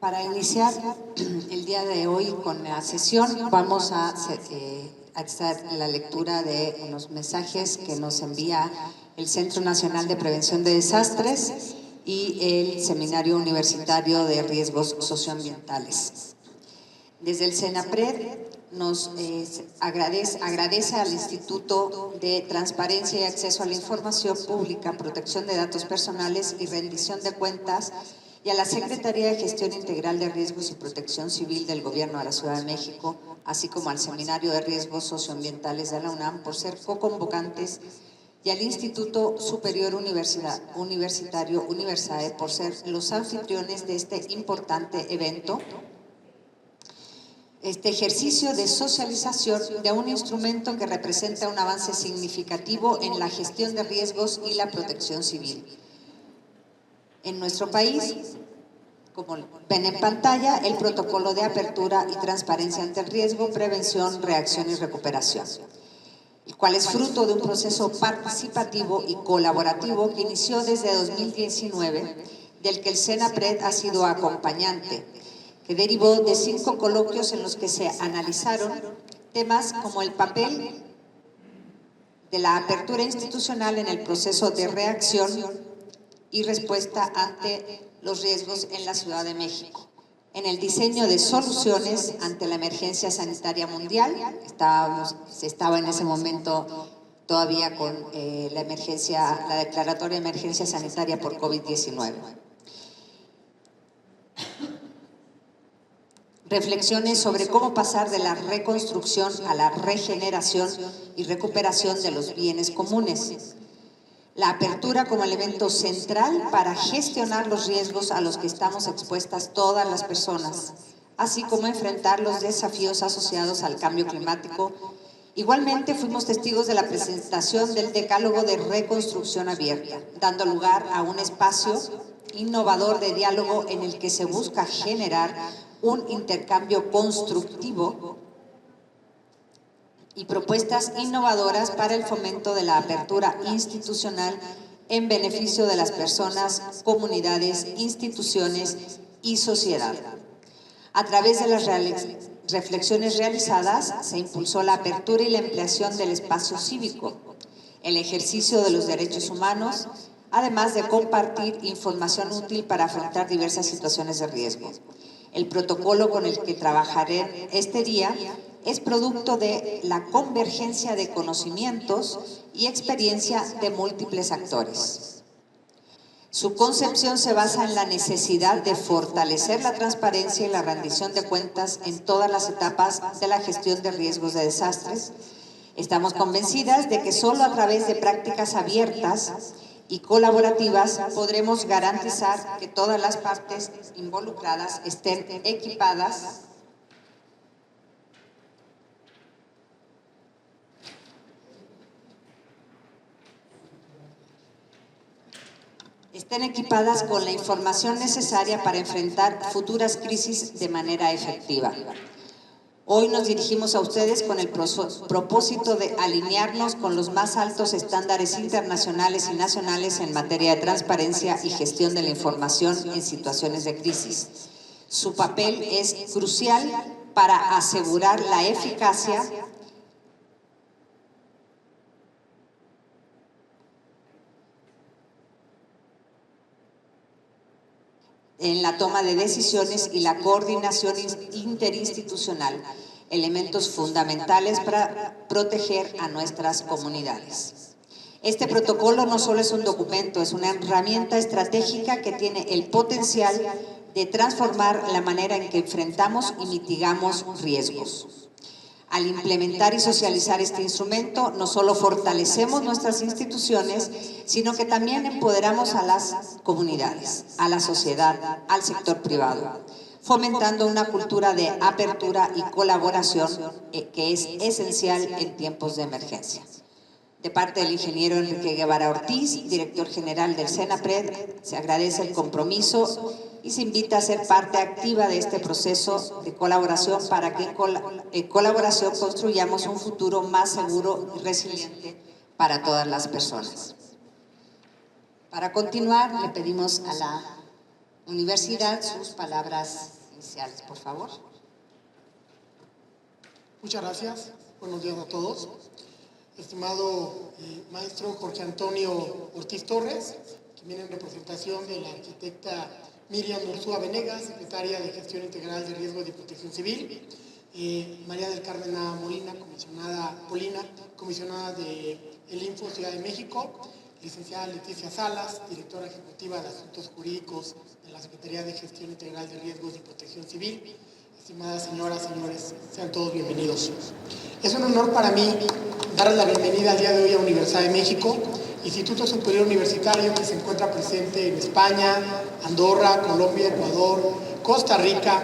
Para iniciar el día de hoy con la sesión, vamos a hacer la lectura de unos mensajes que nos envía el Centro Nacional de Prevención de Desastres y el Seminario Universitario de Riesgos Socioambientales. Desde el CENAPRED nos agradece al Instituto de Transparencia y Acceso a la Información Pública, Protección de Datos Personales y Rendición de Cuentas, y a la Secretaría de Gestión Integral de Riesgos y Protección Civil del Gobierno de la Ciudad de México, así como al Seminario de Riesgos Socioambientales de la UNAM por ser co-convocantes, y al Instituto Superior Universitario Universae por ser los anfitriones de este importante evento. Este ejercicio de socialización de un instrumento que representa un avance significativo en la gestión de riesgos y la protección civil. En nuestro país, como ven en pantalla, el protocolo de apertura y transparencia ante el riesgo, prevención, reacción y recuperación, el cual es fruto de un proceso participativo y colaborativo que inició desde 2019, del que el CENAPRED ha sido acompañante, que derivó de 5 coloquios en los que se analizaron temas como el papel de la apertura institucional en el proceso de reacción y respuesta ante los riesgos en la Ciudad de México, en el diseño de soluciones ante la emergencia sanitaria mundial. Se estaba en ese momento todavía con la declaratoria de emergencia sanitaria por COVID-19. Reflexiones sobre cómo pasar de la reconstrucción a la regeneración y recuperación de los bienes comunes. La apertura como elemento central para gestionar los riesgos a los que estamos expuestas todas las personas, así como enfrentar los desafíos asociados al cambio climático. Igualmente fuimos testigos de la presentación del Decálogo de Reconstrucción Abierta, dando lugar a un espacio innovador de diálogo en el que se busca generar un intercambio constructivo y propuestas innovadoras para el fomento de la apertura institucional en beneficio de las personas, comunidades, instituciones y sociedad. A través de las reflexiones realizadas, se impulsó la apertura y la ampliación del espacio cívico, el ejercicio de los derechos humanos, además de compartir información útil para afrontar diversas situaciones de riesgo. El protocolo con el que trabajaré este día es producto de la convergencia de conocimientos y experiencia de múltiples actores. Su concepción se basa en la necesidad de fortalecer la transparencia y la rendición de cuentas en todas las etapas de la gestión de riesgos de desastres. Estamos convencidas de que solo a través de prácticas abiertas y colaborativas podremos garantizar que todas las partes involucradas estén equipadas con la información necesaria para enfrentar futuras crisis de manera efectiva. Hoy nos dirigimos a ustedes con el propósito de alinearnos con los más altos estándares internacionales y nacionales en materia de transparencia y gestión de la información en situaciones de crisis. Su papel es crucial para asegurar la eficacia en la toma de decisiones y la coordinación interinstitucional, elementos fundamentales para proteger a nuestras comunidades. Este protocolo no solo es un documento, es una herramienta estratégica que tiene el potencial de transformar la manera en que enfrentamos y mitigamos riesgos. Al implementar y socializar este instrumento, no solo fortalecemos nuestras instituciones, sino que también empoderamos a las comunidades, a la sociedad, al sector privado, fomentando una cultura de apertura y colaboración que es esencial en tiempos de emergencia. De parte del ingeniero Enrique Guevara Ortiz, director general del CENAPRED, se agradece el compromiso y se invita a ser parte activa de este proceso de colaboración para que en colaboración construyamos un futuro más seguro y resiliente para todas las personas. Para continuar, le pedimos a la Universidad sus palabras iniciales, por favor. Muchas gracias. Buenos días a todos. Estimado maestro Jorge Antonio Ortiz Torres, que viene en representación de la arquitecta Miriam Ursúa Venegas, secretaria de Gestión Integral de Riesgos y Protección Civil, María del Carmen A. Molina, comisionada de el Info Ciudad de México, licenciada Leticia Salas, directora ejecutiva de Asuntos Jurídicos de la Secretaría de Gestión Integral de Riesgos y Protección Civil. Estimadas señoras, señores, sean todos bienvenidos. Es un honor para mí darles la bienvenida al día de hoy a Universidad de México, Instituto Superior Universitario que se encuentra presente en España, Andorra, Colombia, Ecuador, Costa Rica,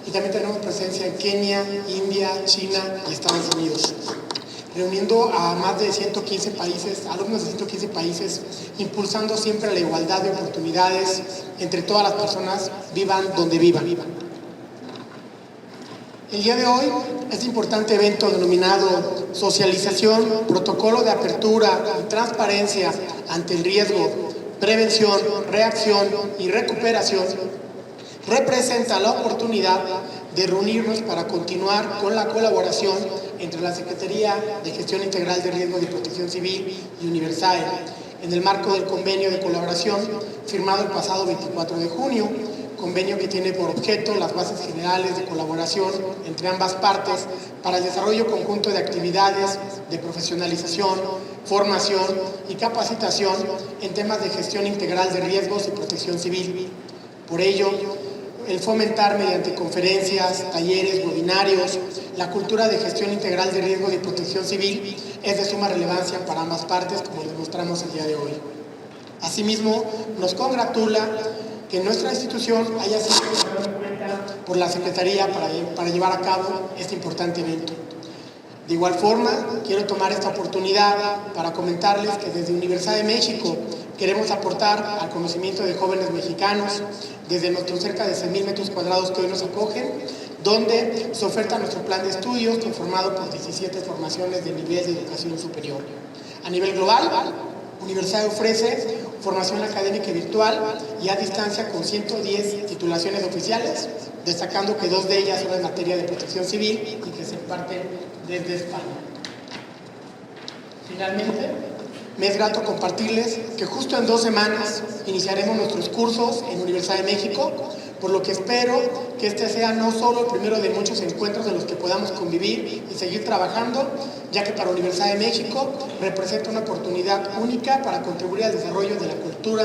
y también tenemos presencia en Kenia, India, China y Estados Unidos, reuniendo a más de 115 países, alumnos de 115 países, impulsando siempre la igualdad de oportunidades entre todas las personas, vivan donde vivan. El día de hoy, este importante evento denominado Socialización, Protocolo de Apertura y Transparencia ante el Riesgo, Prevención, Reacción y Recuperación, representa la oportunidad de reunirnos para continuar con la colaboración entre la Secretaría de Gestión Integral de Riesgos y Protección Civil y Universae, en el marco del convenio de colaboración firmado el pasado 24 de junio, convenio que tiene por objeto las bases generales de colaboración entre ambas partes para el desarrollo conjunto de actividades de profesionalización, formación y capacitación en temas de gestión integral de riesgos y protección civil. Por ello, el fomentar mediante conferencias, talleres, webinarios, la cultura de gestión integral de riesgos y protección civil es de suma relevancia para ambas partes, como les mostramos el día de hoy. Asimismo, nos congratula que nuestra institución haya sido tomada en cuenta por la Secretaría para llevar a cabo este importante evento. De igual forma, quiero tomar esta oportunidad para comentarles que desde Universidad de México queremos aportar al conocimiento de jóvenes mexicanos desde nuestros cerca de 6,000 metros cuadrados que hoy nos acogen, donde se oferta nuestro plan de estudios conformado por 17 formaciones de nivel de educación superior. A nivel global, Universidad ofrece formación académica virtual y a distancia con 110 titulaciones oficiales, destacando que 2 de ellas son en materia de protección civil y que se imparten desde España. Finalmente, me es grato compartirles que justo en 2 semanas iniciaremos nuestros cursos en Universidad de México, por lo que espero que este sea no solo el primero de muchos encuentros en los que podamos convivir y seguir trabajando, ya que para Universidad de México representa una oportunidad única para contribuir al desarrollo de la cultura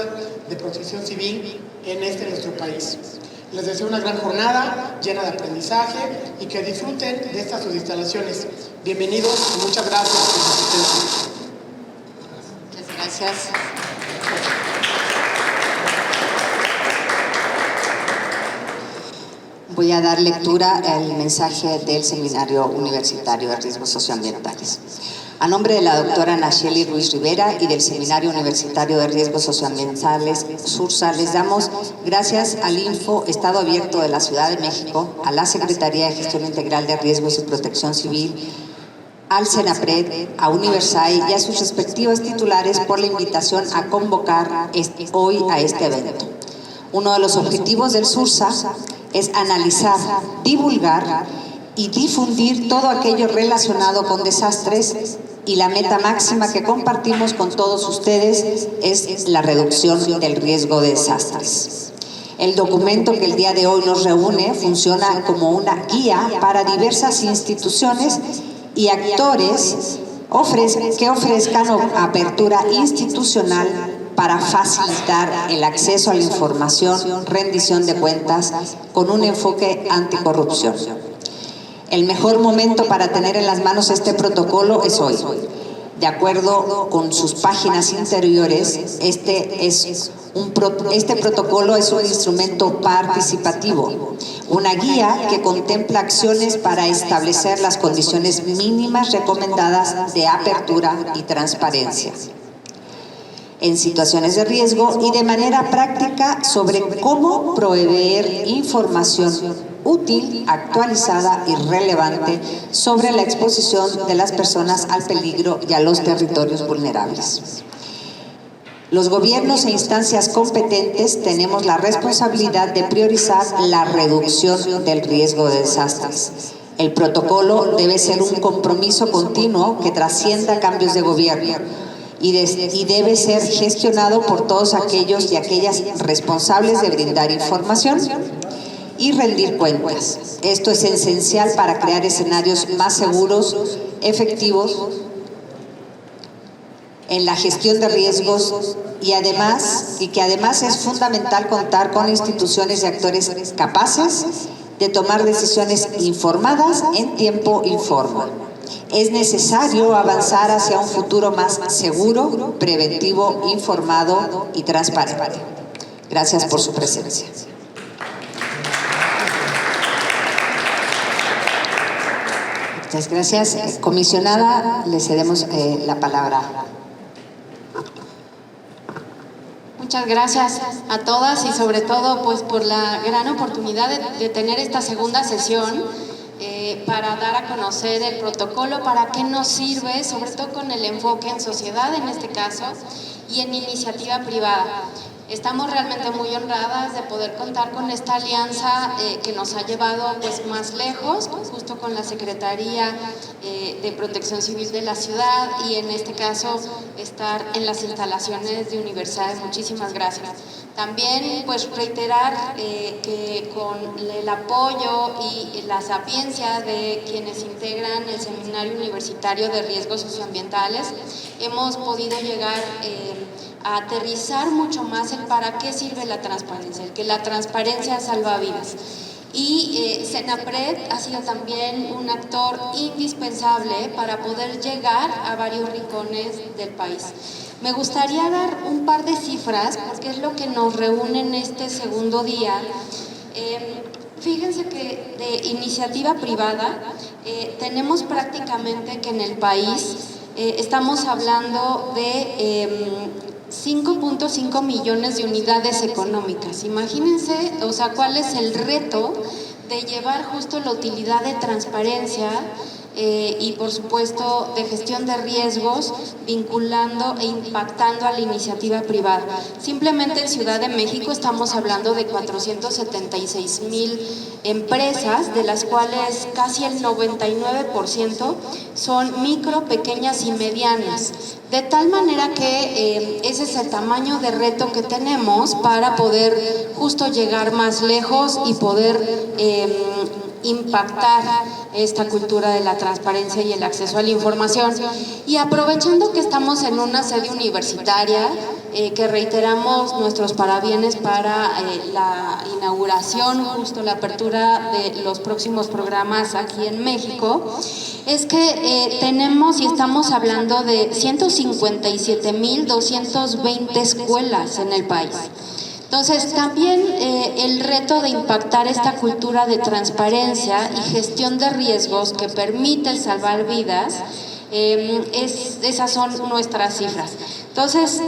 de protección civil en nuestro país. Les deseo una gran jornada llena de aprendizaje y que disfruten de estas sus instalaciones. Bienvenidos y muchas gracias por su asistencia. Muchas gracias. Voy a dar lectura al mensaje del Seminario Universitario de Riesgos Socioambientales. A nombre de la doctora Nacheli Ruiz Rivera y del Seminario Universitario de Riesgos Socioambientales SURSA, les damos gracias al Info Estado Abierto de la Ciudad de México, a la Secretaría de Gestión Integral de Riesgos y Protección Civil, al CENAPRED, a Universae y a sus respectivos titulares por la invitación a convocar hoy a este evento. Uno de los objetivos del SURSA es analizar, divulgar y difundir todo aquello relacionado con desastres, y la meta máxima que compartimos con todos ustedes es la reducción del riesgo de desastres. El documento que el día de hoy nos reúne funciona como una guía para diversas instituciones y actores que ofrezcan apertura institucional para facilitar el acceso a la información, rendición de cuentas, con un enfoque anticorrupción. El mejor momento para tener en las manos este protocolo es hoy. De acuerdo con sus páginas interiores, este protocolo es un instrumento participativo, una guía que contempla acciones para establecer las condiciones mínimas recomendadas de apertura y transparencia en situaciones de riesgo y de manera práctica sobre cómo proveer información útil, actualizada y relevante sobre la exposición de las personas al peligro y a los territorios vulnerables. Los gobiernos e instancias competentes tenemos la responsabilidad de priorizar la reducción del riesgo de desastres. El protocolo debe ser un compromiso continuo que trascienda cambios de gobierno y debe ser gestionado por todos aquellos y aquellas responsables de brindar información y rendir cuentas. Esto es esencial para crear escenarios más seguros, efectivos en la gestión de riesgos y que además es fundamental contar con instituciones y actores capaces de tomar decisiones informadas en tiempo y forma. Es necesario avanzar hacia un futuro más seguro, preventivo, informado y transparente. Gracias por su presencia. Muchas gracias. Comisionada, le cedemos la palabra. Muchas gracias a todas y sobre todo pues por la gran oportunidad de tener esta segunda sesión para dar a conocer el protocolo, para qué nos sirve, sobre todo con el enfoque en sociedad en este caso y en iniciativa privada. Estamos realmente muy honradas de poder contar con esta alianza que nos ha llevado pues más lejos, justo con la Secretaría de Protección Civil de la ciudad y en este caso estar en las instalaciones de Universidades. Muchísimas gracias. También pues reiterar que con el apoyo y la sapiencia de quienes integran el Seminario Universitario de Riesgos Socioambientales hemos podido llegar a aterrizar mucho más el para qué sirve la transparencia, el que la transparencia salva vidas. Y Senapred ha sido también un actor indispensable para poder llegar a varios rincones del país. Me gustaría dar un par de cifras, porque es lo que nos reúne en este segundo día. Fíjense que de iniciativa privada tenemos prácticamente que en el país estamos hablando de 5.5 millones de unidades económicas. Imagínense, o sea, cuál es el reto de llevar justo la utilidad de transparencia y por supuesto de gestión de riesgos, vinculando e impactando a la iniciativa privada. Simplemente en Ciudad de México estamos hablando de 476,000 empresas, de las cuales casi el 99% son micro, pequeñas y medianas. De tal manera que ese es el tamaño de reto que tenemos para poder justo llegar más lejos y poder impactar esta cultura de la transparencia y el acceso a la información. Y aprovechando que estamos en una sede universitaria, que reiteramos nuestros parabienes para la inauguración, justo la apertura de los próximos programas aquí en México, es que tenemos y estamos hablando de 157,220 escuelas en el país. Entonces, también el reto de impactar esta cultura de transparencia y gestión de riesgos que permite salvar vidas, esas son nuestras cifras. Entonces,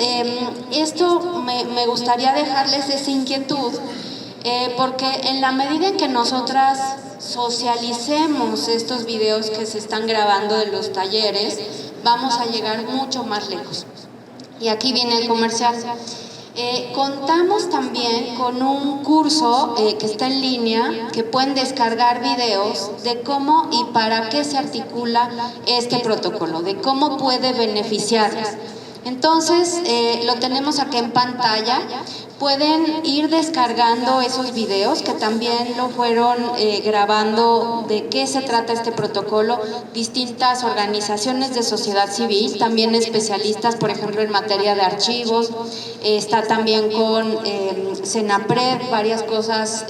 esto me gustaría dejarles esa inquietud, porque en la medida en que nosotras socialicemos estos videos que se están grabando de los talleres, vamos a llegar mucho más lejos. Y aquí viene el comercial. Contamos también con un curso que está en línea, que pueden descargar videos de cómo y para qué se articula este protocolo, de cómo puede beneficiarles. Entonces, lo tenemos aquí en pantalla. Pueden ir descargando esos videos que también lo fueron grabando de qué se trata este protocolo, distintas organizaciones de sociedad civil, también especialistas, por ejemplo, en materia de archivos, está también con Senapred, varias cosas,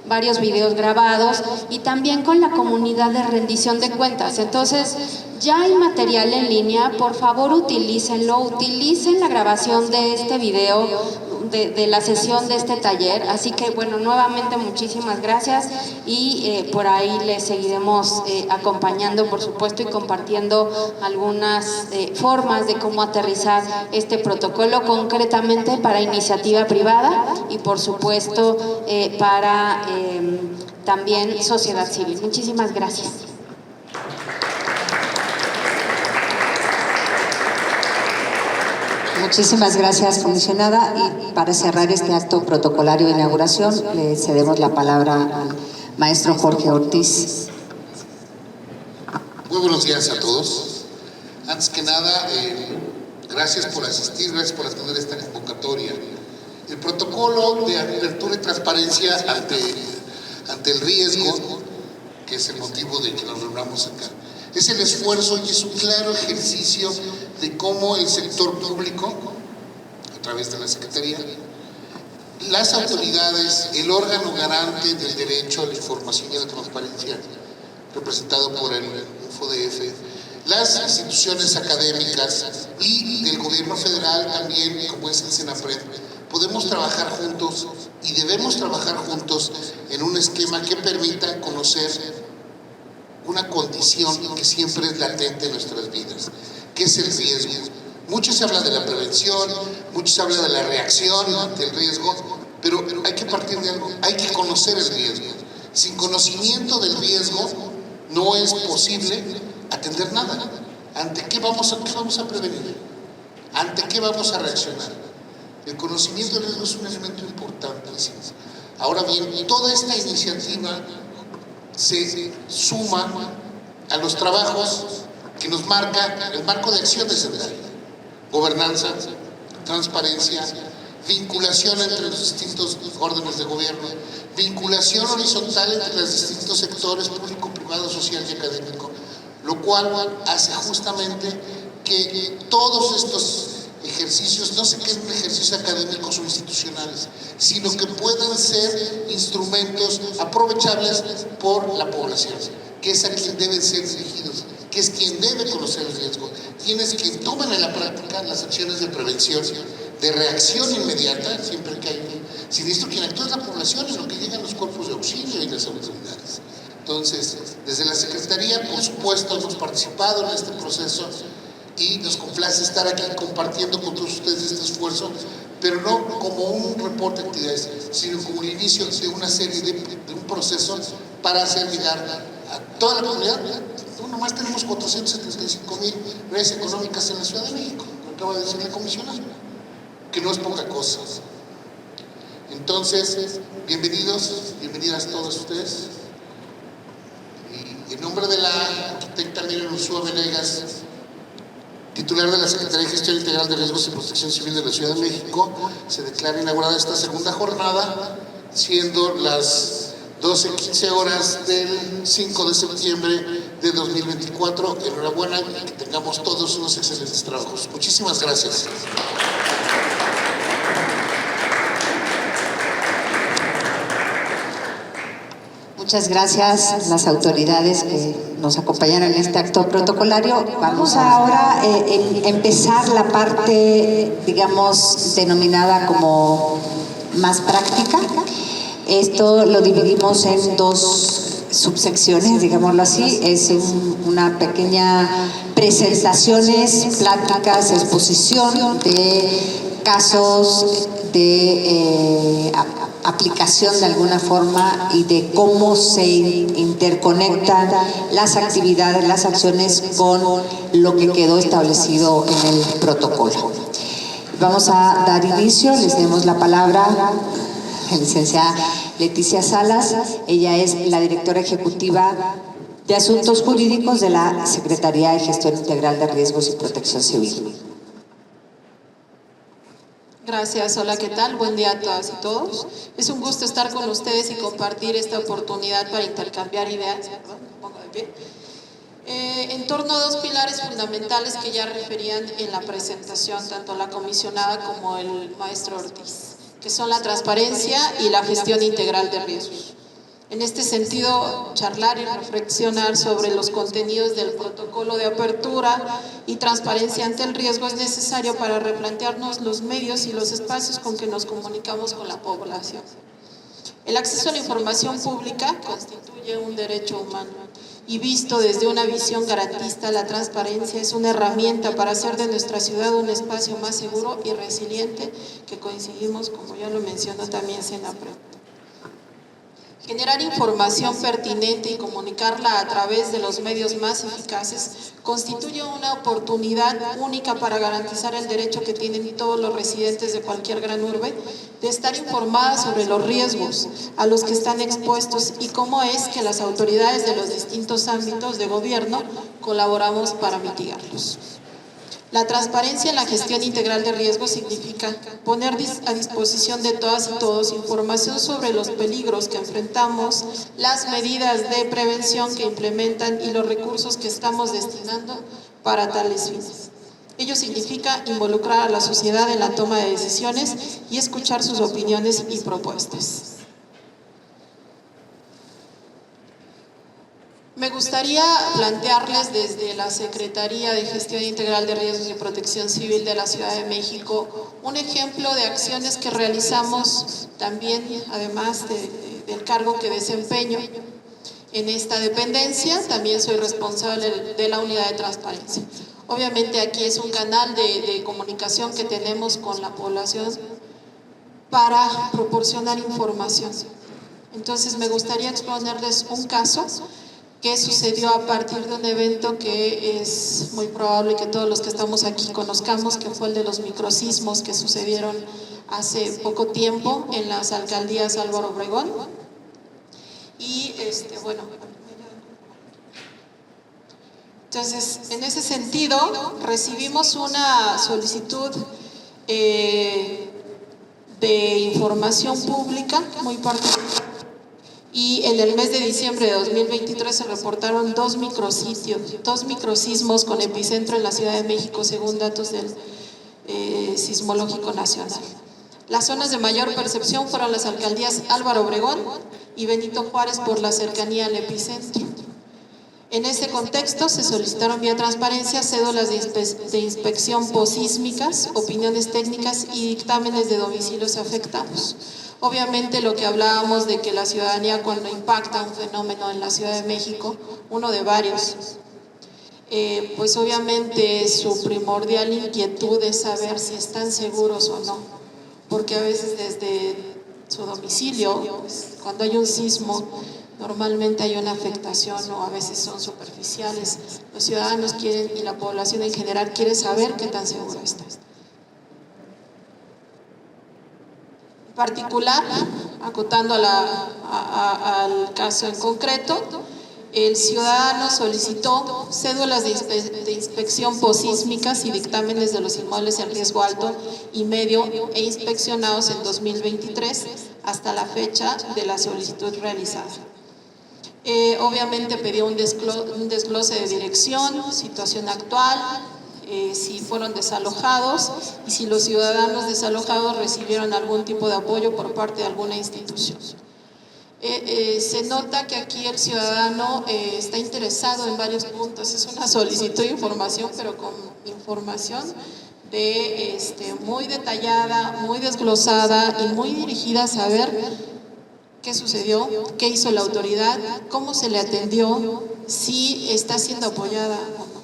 varios videos grabados, y también con la comunidad de rendición de cuentas. Entonces, ya hay material en línea, por favor utilícenlo, utilicen la grabación de este video, de la sesión de este taller. Así que bueno, nuevamente muchísimas gracias y por ahí les seguiremos acompañando, por supuesto, y compartiendo algunas formas de cómo aterrizar este protocolo concretamente para iniciativa privada y por supuesto para también sociedad civil. Muchísimas gracias. Muchísimas gracias, comisionada. Y para cerrar este acto protocolario de inauguración, le cedemos la palabra al maestro Jorge Ortiz. Muy buenos días a todos. Antes que nada, gracias por asistir, gracias por atender esta convocatoria. El protocolo de apertura y transparencia ante el riesgo, que es el motivo de que nos reunamos acá, es el esfuerzo y es un claro ejercicio de cómo el sector público, a través de la Secretaría, las autoridades, el órgano garante del derecho a la información y a la transparencia, representado por el InfoDF, las instituciones académicas y del gobierno federal también, como es el Senapred, podemos trabajar juntos y debemos trabajar juntos en un esquema que permita conocer una condición que siempre es latente en nuestras vidas, que es el riesgo. Mucho se habla de la prevención, mucho se habla de la reacción ante el riesgo, pero hay que partir de algo, hay que conocer el riesgo. Sin conocimiento del riesgo no es posible atender nada. ¿Ante qué vamos a prevenir? ¿Ante qué vamos a reaccionar? El conocimiento del riesgo es un elemento importantísimo. Ahora bien, toda esta iniciativa se suma a los trabajos que nos marca el marco de acción de Secretaría: gobernanza, transparencia, vinculación entre los distintos órdenes de gobierno, vinculación horizontal entre los distintos sectores público, privado, social y académico, lo cual hace justamente que todos estos ejercicios no se queden ejercicios académicos o institucionales, sino que puedan ser instrumentos aprovechables por la población, que es a quien deben ser dirigidos, que es quien debe conocer el riesgo, quienes toman en la práctica las acciones de prevención, de reacción inmediata, siempre que hay un siniestro. Quien actúa es la población, en lo que llegan los cuerpos de auxilio y las autoridades. Entonces, desde la Secretaría, por supuesto, hemos participado en este proceso y nos complace estar aquí compartiendo con todos ustedes este esfuerzo, pero no como un reporte de actividades, sino como el inicio de una serie de un proceso para hacer llegar a toda la comunidad. No, nomás tenemos 475,000 redes económicas en la Ciudad de México, lo acaba de decir la comisionada, que no es poca cosa. Entonces, bienvenidas todos ustedes. Y en nombre de la arquitecta Miriam Ursúa Venegas, titular de la Secretaría de Gestión Integral de Riesgos y Protección Civil de la Ciudad de México, se declara inaugurada esta segunda jornada, siendo las 12:15 horas del 5 de septiembre de 2024. Enhorabuena y que tengamos todos unos excelentes trabajos. Muchísimas gracias. Muchas gracias a las autoridades que nos acompañaron en este acto protocolario. Vamos ahora a empezar la parte, digamos, denominada como más práctica. Esto lo dividimos en dos subsecciones, digámoslo así. Es una pequeña presentaciones, pláticas, exposición de casos de aplicación de alguna forma y de cómo se interconectan las actividades, las acciones con lo que quedó establecido en el protocolo. Vamos a dar inicio, les demos la palabra a la licenciada Leticia Salas. Ella es la directora ejecutiva de Asuntos Jurídicos de la Secretaría de Gestión Integral de Riesgos y Protección Civil. Gracias, hola, ¿qué tal? Buen día a todas y todos. Es un gusto estar con ustedes y compartir esta oportunidad para intercambiar ideas. Perdón, me pongo de pie. En torno a dos pilares fundamentales que ya referían en la presentación tanto la comisionada como el maestro Ortiz, que son la transparencia y la gestión integral de riesgos. En este sentido, charlar y reflexionar sobre los contenidos del protocolo de apertura y transparencia ante el riesgo es necesario para replantearnos los medios y los espacios con que nos comunicamos con la población. El acceso a la información pública constituye un derecho humano y visto desde una visión garantista, la transparencia es una herramienta para hacer de nuestra ciudad un espacio más seguro y resiliente, que coincidimos, como ya lo mencionó también Senapred. Generar información pertinente y comunicarla a través de los medios más eficaces constituye una oportunidad única para garantizar el derecho que tienen todos los residentes de cualquier gran urbe de estar informadas sobre los riesgos a los que están expuestos y cómo es que las autoridades de los distintos ámbitos de gobierno colaboramos para mitigarlos. La transparencia en la gestión integral de riesgos significa poner a disposición de todas y todos información sobre los peligros que enfrentamos, las medidas de prevención que implementan y los recursos que estamos destinando para tales fines. Ello significa involucrar a la sociedad en la toma de decisiones y escuchar sus opiniones y propuestas. Me gustaría plantearles desde la Secretaría de Gestión Integral de Riesgos y Protección Civil de la Ciudad de México un ejemplo de acciones que realizamos también, además del cargo que desempeño en esta dependencia. También soy responsable de la unidad de transparencia. Obviamente aquí es un canal de comunicación que tenemos con la población para proporcionar información. Entonces me gustaría exponerles un caso que sucedió a partir de un evento que es muy probable que todos los que estamos aquí conozcamos, que fue el de los microsismos que sucedieron hace poco tiempo en las alcaldías Álvaro Obregón. Y bueno, entonces en ese sentido recibimos una solicitud de información pública muy particular. Y en el mes de diciembre de 2023 se reportaron dos microsismos con epicentro en la Ciudad de México, según datos del Sismológico Nacional. Las zonas de mayor percepción fueron las alcaldías Álvaro Obregón y Benito Juárez por la cercanía al epicentro. En ese contexto se solicitaron vía transparencia cédulas de inspección posísmicas, opiniones técnicas y dictámenes de domicilios afectados. Obviamente lo que hablábamos de que la ciudadanía cuando impacta un fenómeno en la Ciudad de México, uno de varios, pues obviamente su primordial inquietud es saber si están seguros o no, porque a veces desde su domicilio, pues, cuando hay un sismo, normalmente hay una afectación o a veces son superficiales. Los ciudadanos quieren y la población en general quiere saber qué tan seguro está. Particular, acotando al caso en concreto, el ciudadano solicitó cédulas de inspección posísmicas y dictámenes de los inmuebles en riesgo alto y medio e inspeccionados en 2023 hasta la fecha de la solicitud realizada. Obviamente pidió un desglose de dirección, situación actual, si fueron desalojados y si los ciudadanos desalojados recibieron algún tipo de apoyo por parte de alguna institución. Se nota que aquí el ciudadano está interesado en varios puntos. Es una solicitud de información, pero con información muy detallada, muy desglosada y muy dirigida a saber qué sucedió, qué hizo la autoridad, cómo se le atendió, si está siendo apoyada o no.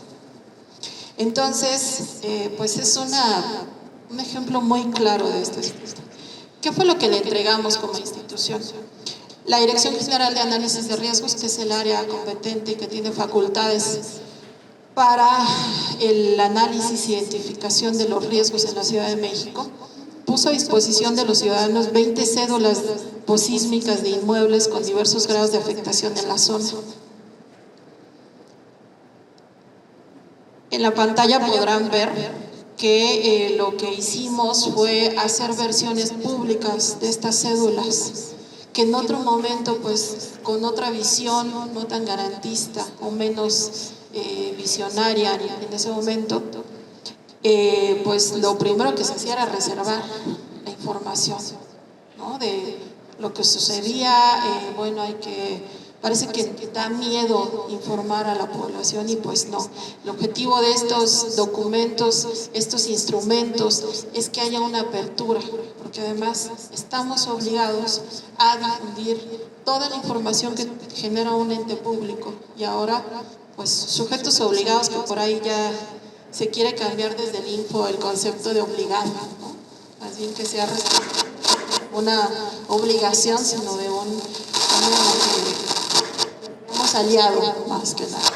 Entonces, pues es un ejemplo muy claro de esto. ¿Qué fue lo que le entregamos como institución? La Dirección General de Análisis de Riesgos, que es el área competente y que tiene facultades para el análisis e identificación de los riesgos en la Ciudad de México, puso a disposición de los ciudadanos 20 cédulas posísmicas de inmuebles con diversos grados de afectación en la zona. En la pantalla podrán ver que lo que hicimos fue hacer versiones públicas de estas cédulas, que en otro momento, pues con otra visión no tan garantista o menos visionaria en ese momento, pues lo primero que se hacía era reservar la información, ¿no? De lo que sucedía. Bueno, parece que da miedo informar a la población y pues no. El objetivo de estos documentos, estos instrumentos, es que haya una apertura, porque además estamos obligados a difundir toda la información que genera un ente público y ahora pues sujetos obligados, que por ahí ya se quiere cambiar desde el info el concepto de obligado, ¿no? Más bien que sea una obligación, sino de una hemos aliado más que nada.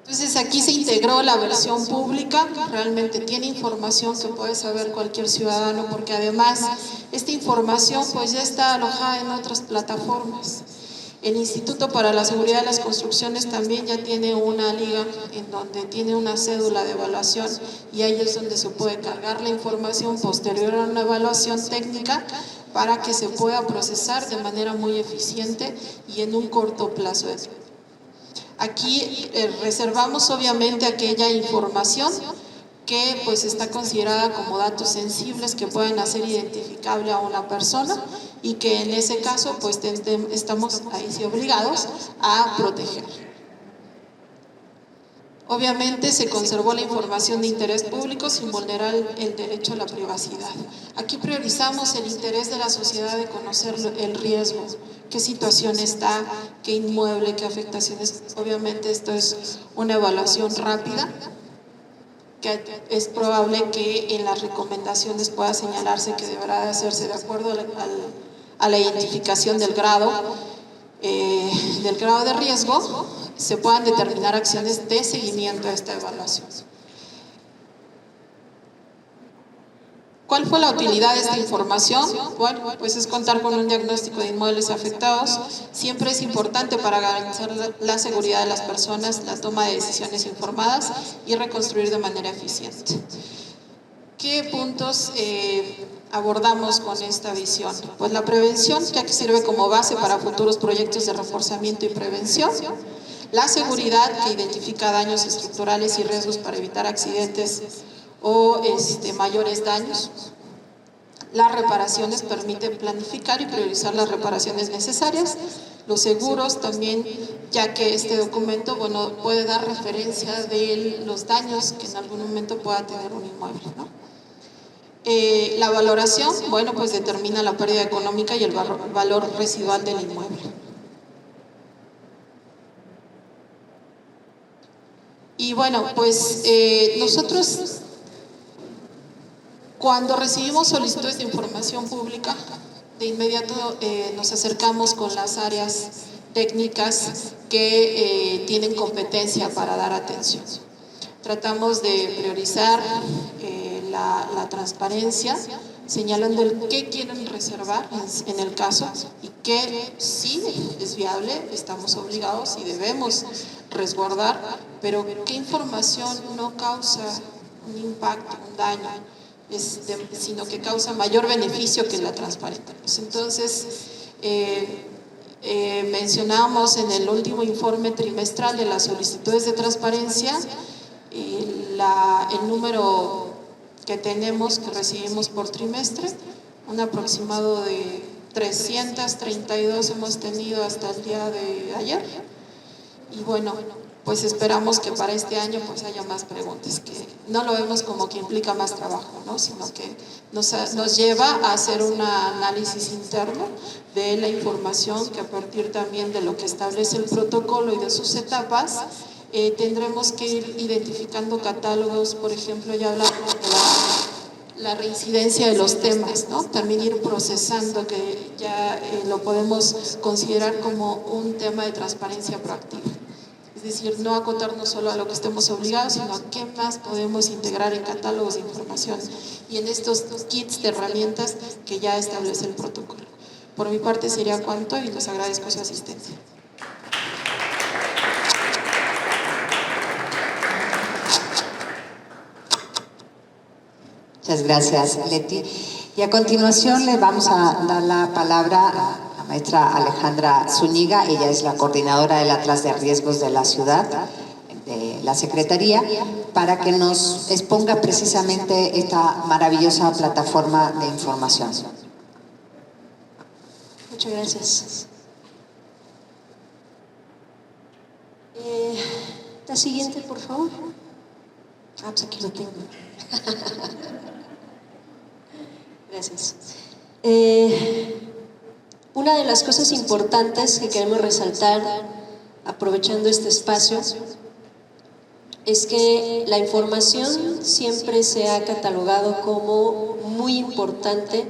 Entonces aquí se integró la versión pública, realmente tiene información que puede saber cualquier ciudadano, porque además esta información pues ya está alojada en otras plataformas. El Instituto para la Seguridad de las Construcciones también ya tiene una liga en donde tiene una cédula de evaluación y ahí es donde se puede cargar la información posterior a una evaluación técnica para que se pueda procesar de manera muy eficiente y en un corto plazo de tiempo. Aquí reservamos obviamente aquella información que pues está considerada como datos sensibles que pueden hacer identificable a una persona y que en ese caso pues estamos ahí sí obligados a proteger. Obviamente se conservó la información de interés público sin vulnerar el derecho a la privacidad. Aquí priorizamos el interés de la sociedad de conocer el riesgo, qué situación está, qué inmueble, qué afectaciones. Obviamente esto es una evaluación rápida, que es probable que en las recomendaciones pueda señalarse que deberá de hacerse de acuerdo a la identificación del grado de riesgo, se puedan determinar acciones de seguimiento a esta evaluación. ¿Cuál fue la utilidad de esta información? Bueno, pues es contar con un diagnóstico de inmuebles afectados. Siempre es importante para garantizar la seguridad de las personas, la toma de decisiones informadas y reconstruir de manera eficiente. ¿Qué puntos abordamos con esta visión? Pues la prevención, ya que sirve como base para futuros proyectos de reforzamiento y prevención. La seguridad, que identifica daños estructurales y riesgos para evitar accidentes o mayores daños. Las reparaciones permiten planificar y priorizar las reparaciones necesarias. Los seguros también, ya que este documento puede dar referencia de los daños que en algún momento pueda tener un inmueble, ¿no? La valoración, pues determina la pérdida económica y el valor residual del inmueble. Y pues nosotros cuando recibimos solicitudes de información pública, de inmediato nos acercamos con las áreas técnicas que tienen competencia para dar atención. Tratamos de priorizar la transparencia, señalando el qué quieren reservar en el caso y qué sí es viable, estamos obligados y debemos resguardar, pero qué información no causa un impacto, un daño, sino que causa mayor beneficio que la transparente. Entonces, mencionamos en el último informe trimestral de las solicitudes de transparencia el número que tenemos, que recibimos por trimestre, un aproximado de 332 hemos tenido hasta el día de ayer y pues esperamos que para este año pues haya más preguntas, que no lo vemos como que implica más trabajo, ¿no? Sino que nos lleva a hacer un análisis interno de la información que a partir también de lo que establece el protocolo y de sus etapas, tendremos que ir identificando catálogos, por ejemplo, ya hablamos de la reincidencia de los temas, ¿no? También ir procesando, que ya lo podemos considerar como un tema de transparencia proactiva. Es decir, no acotarnos solo a lo que estemos obligados, sino a qué más podemos integrar en catálogos de información y en estos kits de herramientas que ya establece el protocolo. Por mi parte sería cuanto y les agradezco su asistencia. Muchas gracias, Leti. Y a continuación le vamos a dar la palabra a la maestra Alejandra Zúñiga. Ella es la coordinadora del Atlas de Riesgos de la Ciudad, de la Secretaría, para que nos exponga precisamente esta maravillosa plataforma de información. Muchas gracias. La siguiente, por favor. Pues aquí lo tengo. Gracias. Una de las cosas importantes que queremos resaltar, aprovechando este espacio, es que la información siempre se ha catalogado como muy importante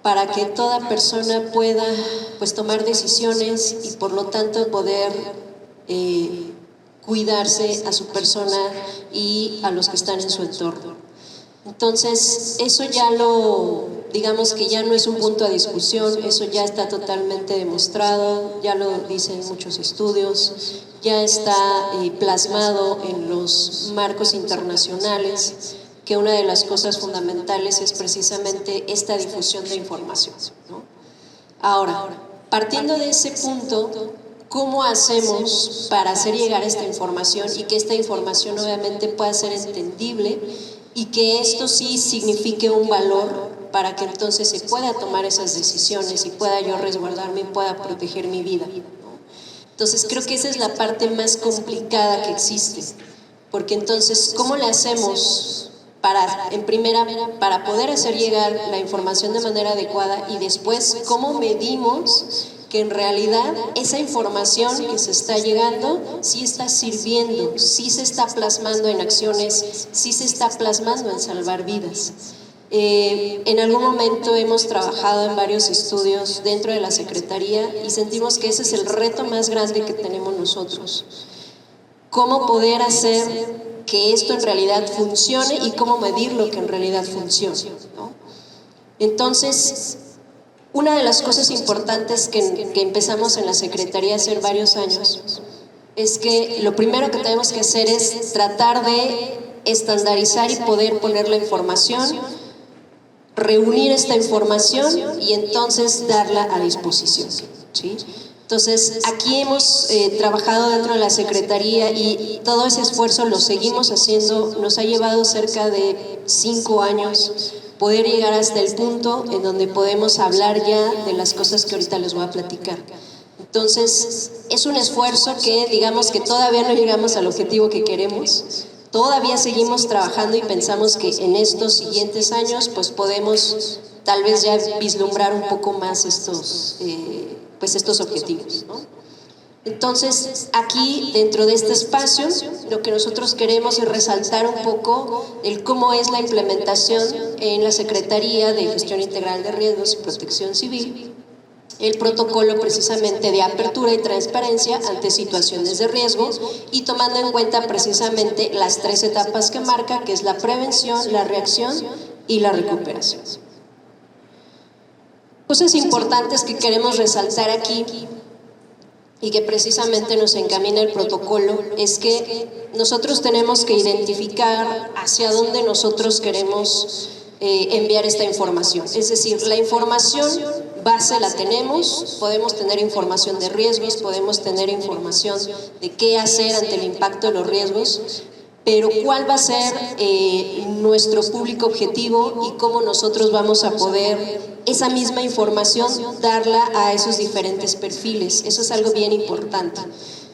para que toda persona pueda pues tomar decisiones y por lo tanto poder cuidarse a su persona y a los que están en su entorno. Entonces, eso ya digamos que ya no es un punto de discusión, eso ya está totalmente demostrado, ya lo dicen muchos estudios, ya está plasmado en los marcos internacionales, que una de las cosas fundamentales es precisamente esta difusión de información, ¿no? Ahora, partiendo de ese punto, ¿cómo hacemos para hacer llegar esta información y que esta información obviamente pueda ser entendible y que esto sí signifique un valor para que entonces se pueda tomar esas decisiones y pueda yo resguardarme y pueda proteger mi vida, ¿no? Entonces creo que esa es la parte más complicada que existe, porque entonces ¿cómo le hacemos para poder hacer llegar la información de manera adecuada y después cómo medimos que en realidad esa información que se está llegando sí está sirviendo, sí se está plasmando en acciones, sí se está plasmando en salvar vidas? En algún momento hemos trabajado en varios estudios dentro de la Secretaría y sentimos que ese es el reto más grande que tenemos nosotros. Cómo poder hacer que esto en realidad funcione y cómo medir lo que en realidad funcione, ¿no? Entonces, una de las cosas importantes que empezamos en la Secretaría hace varios años es que lo primero que tenemos que hacer es tratar de estandarizar y poder poner la información, reunir esta información y entonces darla a disposición, ¿sí? Entonces, aquí hemos trabajado dentro de la Secretaría y todo ese esfuerzo lo seguimos haciendo, nos ha llevado cerca de 5 años poder llegar hasta el punto en donde podemos hablar ya de las cosas que ahorita les voy a platicar. Entonces, es un esfuerzo que digamos que todavía no llegamos al objetivo que queremos, todavía seguimos trabajando y pensamos que en estos siguientes años pues podemos tal vez ya vislumbrar un poco más estos objetivos, ¿no? Entonces, aquí dentro de este espacio, lo que nosotros queremos es resaltar un poco el cómo es la implementación en la Secretaría de Gestión Integral de Riesgos y Protección Civil, el protocolo precisamente de apertura y transparencia ante situaciones de riesgo y tomando en cuenta precisamente las 3 etapas que marca, que es la prevención, la reacción y la recuperación. Cosas importantes que queremos resaltar aquí y que precisamente nos encamina el protocolo es que nosotros tenemos que identificar hacia dónde nosotros queremos enviar esta información. Es decir, la información base la tenemos, podemos tener información de riesgos, podemos tener información de qué hacer ante el impacto de los riesgos, pero cuál va a ser nuestro público objetivo y cómo nosotros vamos a poder esa misma información darla a esos diferentes perfiles. Eso es algo bien importante.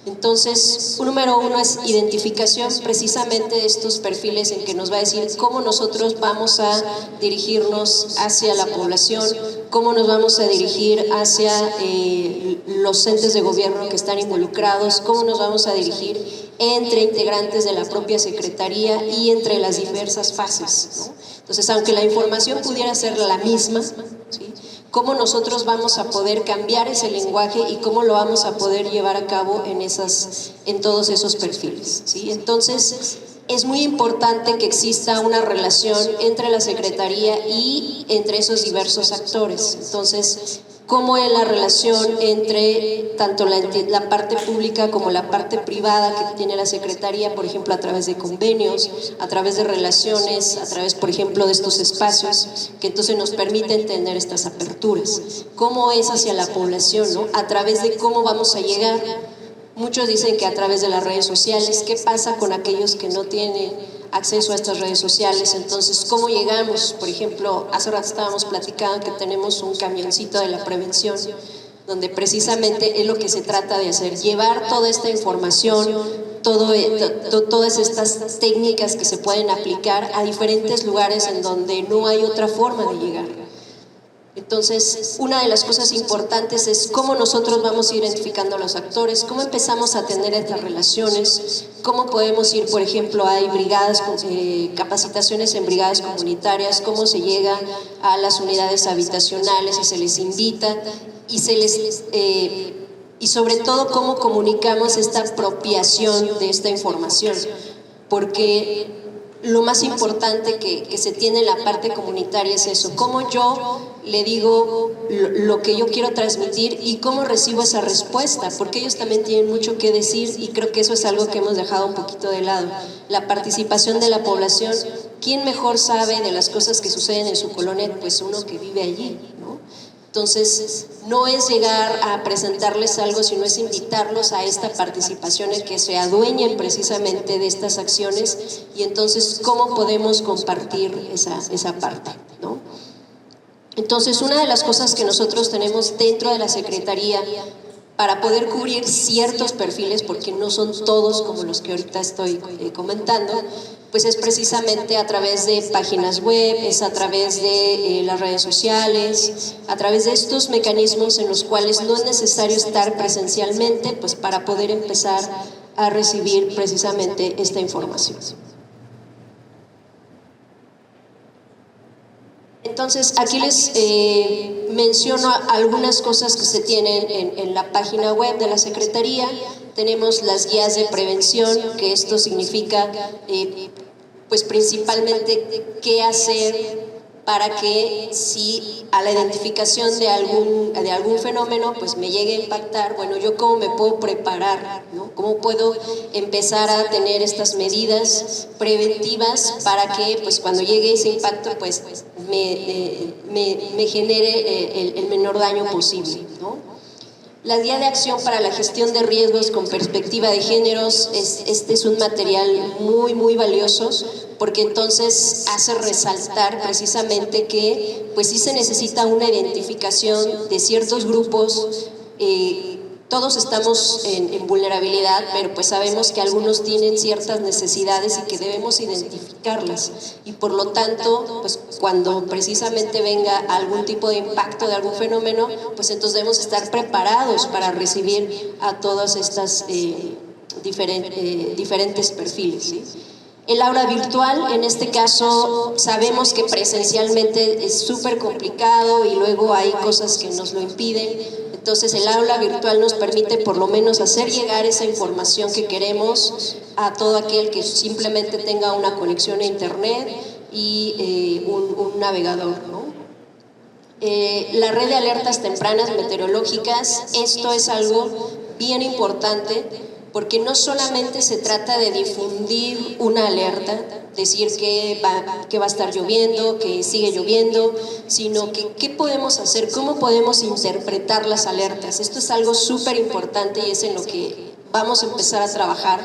Entonces, número 1 es identificación precisamente de estos perfiles en que nos va a decir cómo nosotros vamos a dirigirnos hacia la población, cómo nos vamos a dirigir hacia los entes de gobierno que están involucrados, cómo nos vamos a dirigir entre integrantes de la propia Secretaría y entre las diversas fases, ¿no? Entonces, aunque la información pudiera ser la misma, ¿sí?, cómo nosotros vamos a poder cambiar ese lenguaje y cómo lo vamos a poder llevar a cabo en todos esos perfiles, ¿sí? Entonces, es muy importante que exista una relación entre la Secretaría y entre esos diversos actores. Entonces, cómo es la relación entre tanto la parte pública como la parte privada que tiene la Secretaría, por ejemplo, a través de convenios, a través de relaciones, a través, por ejemplo, de estos espacios que entonces nos permiten tener estas aperturas. ¿Cómo es hacia la población, ¿no? A través de cómo vamos a llegar. Muchos dicen que a través de las redes sociales. ¿Qué pasa con aquellos que no tienen acceso a estas redes sociales? Entonces, ¿cómo llegamos? Por ejemplo, hace rato estábamos platicando que tenemos un camioncito de la prevención, donde precisamente es lo que se trata de hacer, llevar toda esta información, todas estas técnicas que se pueden aplicar a diferentes lugares en donde no hay otra forma de llegar. Entonces, una de las cosas importantes es cómo nosotros vamos identificando a los actores, cómo empezamos a tener estas relaciones, cómo podemos ir, por ejemplo, hay brigadas, capacitaciones en brigadas comunitarias, cómo se llega a las unidades habitacionales y se les invita y sobre todo cómo comunicamos esta apropiación de esta información, porque lo más importante que se tiene en la parte comunitaria es eso, cómo yo le digo lo que yo quiero transmitir y cómo recibo esa respuesta, porque ellos también tienen mucho que decir y creo que eso es algo que hemos dejado un poquito de lado. La participación de la población, ¿quién mejor sabe de las cosas que suceden en su colonia? Pues uno que vive allí, ¿no? Entonces, no es llegar a presentarles algo, sino es invitarlos a esta participación, el que se adueñen precisamente de estas acciones y entonces cómo podemos compartir esa parte, ¿no? Entonces, una de las cosas que nosotros tenemos dentro de la Secretaría para poder cubrir ciertos perfiles, porque no son todos como los que ahorita estoy comentando, pues es precisamente a través de páginas web, es a través de las redes sociales, a través de estos mecanismos en los cuales no es necesario estar presencialmente, pues para poder empezar a recibir precisamente esta información. Entonces, aquí les menciono algunas cosas que se tienen en la página web de la Secretaría. Tenemos las guías de prevención, que esto significa, pues principalmente, qué hacer para que si a la identificación de algún fenómeno pues me llegue a impactar, bueno, yo cómo me puedo preparar, ¿no? Cómo puedo empezar a tener estas medidas preventivas para que pues cuando llegue ese impacto pues me genere el menor daño posible, ¿no? La guía de acción para la gestión de riesgos con perspectiva de géneros, este es un material muy, muy valioso, porque entonces hace resaltar precisamente que pues sí se necesita una identificación de ciertos grupos. Todos estamos en vulnerabilidad, pero pues sabemos que algunos tienen ciertas necesidades y que debemos identificarlas. Y por lo tanto, pues cuando precisamente venga algún tipo de impacto de algún fenómeno, pues entonces debemos estar preparados para recibir a todas estas diferentes perfiles, ¿sí? El aula virtual, en este caso, sabemos que presencialmente es súper complicado y luego hay cosas que nos lo impiden. Entonces, el aula virtual nos permite por lo menos hacer llegar esa información que queremos a todo aquel que simplemente tenga una conexión a internet y un navegador, ¿no? La red de alertas tempranas meteorológicas, esto es algo bien importante, porque no solamente se trata de difundir una alerta, decir que va a estar lloviendo, que sigue lloviendo, sino que qué podemos hacer, cómo podemos interpretar las alertas. Esto es algo súper importante y es en lo que vamos a empezar a trabajar,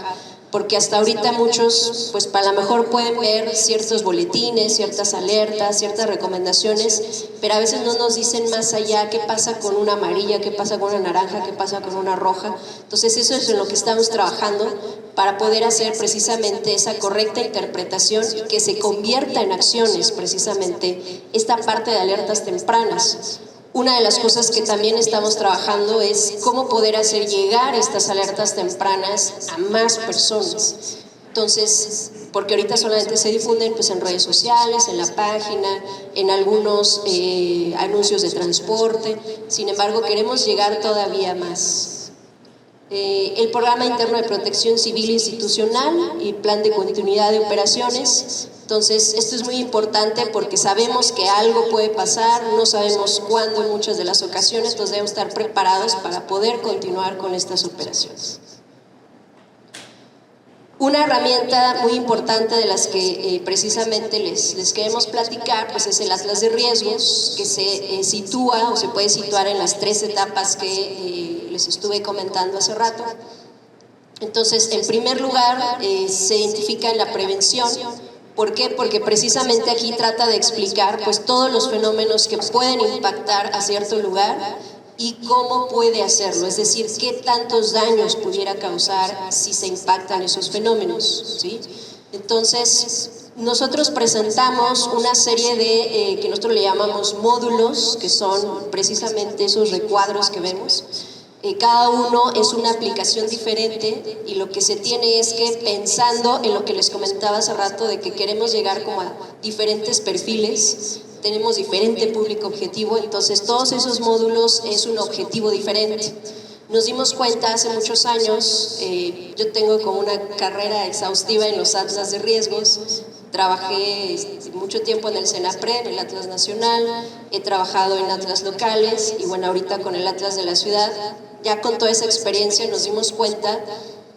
porque hasta ahorita muchos, pues para lo mejor pueden ver ciertos boletines, ciertas alertas, ciertas recomendaciones, pero a veces no nos dicen más allá qué pasa con una amarilla, qué pasa con una naranja, qué pasa con una roja. Entonces eso es en lo que estamos trabajando para poder hacer precisamente esa correcta interpretación y que se convierta en acciones precisamente esta parte de alertas tempranas. Una de las cosas que también estamos trabajando es cómo poder hacer llegar estas alertas tempranas a más personas. Entonces, porque ahorita solamente se difunden pues, en redes sociales, en la página, en algunos anuncios de transporte. Sin embargo, queremos llegar todavía más. El Programa Interno de Protección Civil Institucional y Plan de Continuidad de Operaciones. Entonces, esto es muy importante porque sabemos que algo puede pasar, no sabemos cuándo en muchas de las ocasiones, entonces debemos estar preparados para poder continuar con estas operaciones. Una herramienta muy importante de las que precisamente les queremos platicar pues es el Atlas de Riesgos, que se sitúa o se puede situar en las 3 etapas que les estuve comentando hace rato. Entonces, en primer lugar, se identifica en la prevención. ¿Por qué? Porque precisamente aquí trata de explicar pues, todos los fenómenos que pueden impactar a cierto lugar y cómo puede hacerlo, es decir, qué tantos daños pudiera causar si se impactan esos fenómenos, ¿sí? Entonces, nosotros presentamos una serie de, que nosotros le llamamos módulos, que son precisamente esos recuadros que vemos. Cada uno es una aplicación diferente y lo que se tiene es que, pensando en lo que les comentaba hace rato de que queremos llegar como a diferentes perfiles, tenemos diferente público objetivo, entonces todos esos módulos es un objetivo diferente. Nos dimos cuenta hace muchos años, yo tengo como una carrera exhaustiva en los atlas de riesgos, trabajé mucho tiempo en el CENAPRE, en el Atlas Nacional, he trabajado en atlas locales y bueno, ahorita con el Atlas de la Ciudad. Ya con toda esa experiencia nos dimos cuenta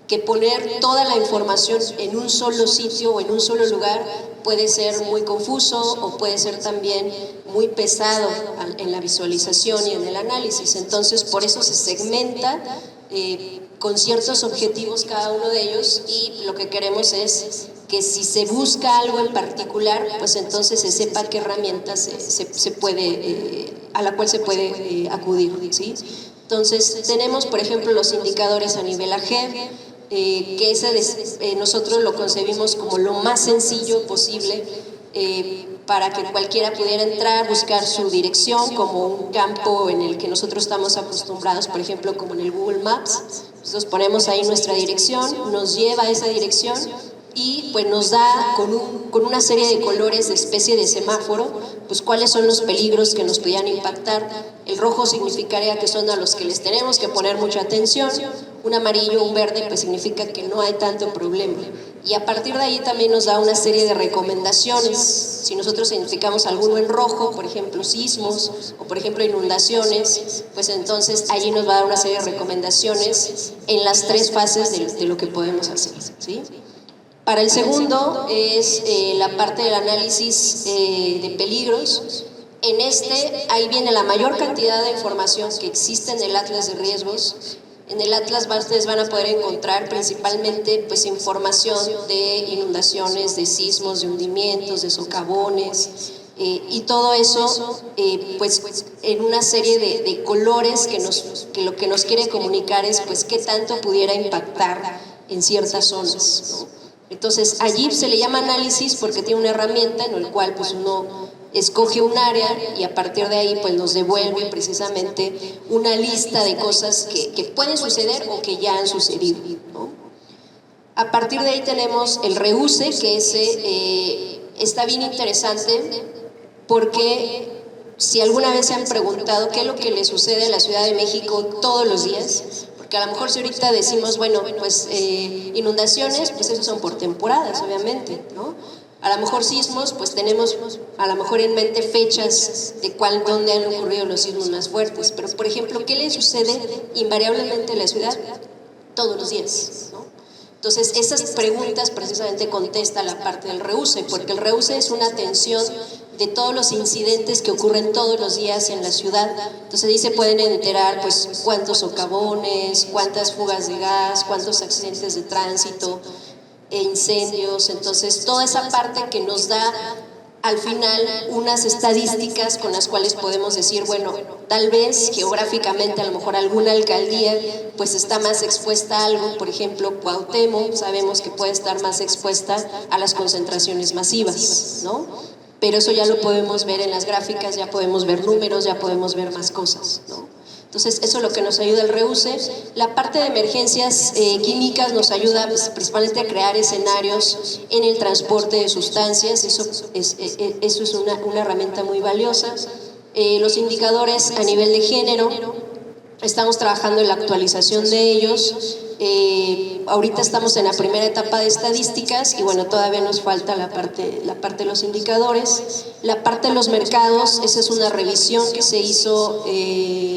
que poner toda la información en un solo sitio o en un solo lugar puede ser muy confuso o puede ser también muy pesado en la visualización y en el análisis. Entonces, por eso se segmenta con ciertos objetivos cada uno de ellos y lo que queremos es que si se busca algo en particular, pues entonces se sepa qué herramientas se puede, a la cual se puede acudir, ¿sí? Entonces, tenemos, por ejemplo, los indicadores a nivel AGEV, que nosotros lo concebimos como lo más sencillo posible para que cualquiera pudiera entrar, buscar su dirección, como un campo en el que nosotros estamos acostumbrados, por ejemplo, como en el Google Maps. Nosotros ponemos ahí nuestra dirección, nos lleva a esa dirección y pues nos da con una serie de colores de especie de semáforo, pues cuáles son los peligros que nos pudieran impactar. El rojo significaría que son a los que les tenemos que poner mucha atención, un amarillo, un verde, pues significa que no hay tanto problema. Y a partir de ahí también nos da una serie de recomendaciones. Si nosotros identificamos alguno en rojo, por ejemplo sismos o por ejemplo inundaciones, pues entonces allí nos va a dar una serie de recomendaciones en las 3 fases de lo que podemos hacer, ¿sí? Para el segundo es la parte del análisis de peligros. En ahí viene la mayor cantidad de información que existe en el Atlas de Riesgos. En el Atlas ustedes van a poder encontrar principalmente pues, información de inundaciones, de sismos, de hundimientos, de socavones, y todo eso pues en una serie de colores que lo que nos quiere comunicar es pues qué tanto pudiera impactar en ciertas zonas, ¿no? Entonces allí se le llama análisis porque tiene una herramienta en la cual pues uno escoge un área y a partir de ahí pues nos devuelve precisamente una lista de cosas que pueden suceder o que ya han sucedido, ¿no? A partir de ahí tenemos el reuse, que ese está bien interesante porque si alguna vez se han preguntado qué es lo que le sucede a la Ciudad de México todos los días, porque a lo mejor si ahorita decimos, bueno, pues inundaciones, pues esos son por temporadas, obviamente, ¿no? A lo mejor sismos, pues tenemos a lo mejor en mente fechas de dónde han ocurrido los sismos más fuertes, pero por ejemplo, ¿qué le sucede invariablemente a la ciudad? Todos los días, ¿no? Entonces, esas preguntas precisamente contesta la parte del reuse, porque el reuse es una atención de todos los incidentes que ocurren todos los días en la ciudad. Entonces ahí se pueden enterar pues cuántos socavones, cuántas fugas de gas, cuántos accidentes de tránsito, incendios. Entonces toda esa parte que nos da al final unas estadísticas con las cuales podemos decir, bueno, tal vez geográficamente a lo mejor alguna alcaldía pues está más expuesta a algo, por ejemplo Cuauhtémoc sabemos que puede estar más expuesta a las concentraciones masivas, ¿no? Pero eso ya lo podemos ver en las gráficas, ya podemos ver números, ya podemos ver más cosas, ¿no? Entonces, eso es lo que nos ayuda el reuse. La parte de emergencias químicas nos ayuda pues, principalmente a crear escenarios en el transporte de sustancias, eso es una herramienta muy valiosa. Los indicadores a nivel de género, estamos trabajando en la actualización de ellos. Ahorita estamos en la primera etapa de estadísticas y bueno, todavía nos falta la parte de los indicadores. La parte de los mercados, esa es una revisión que se hizo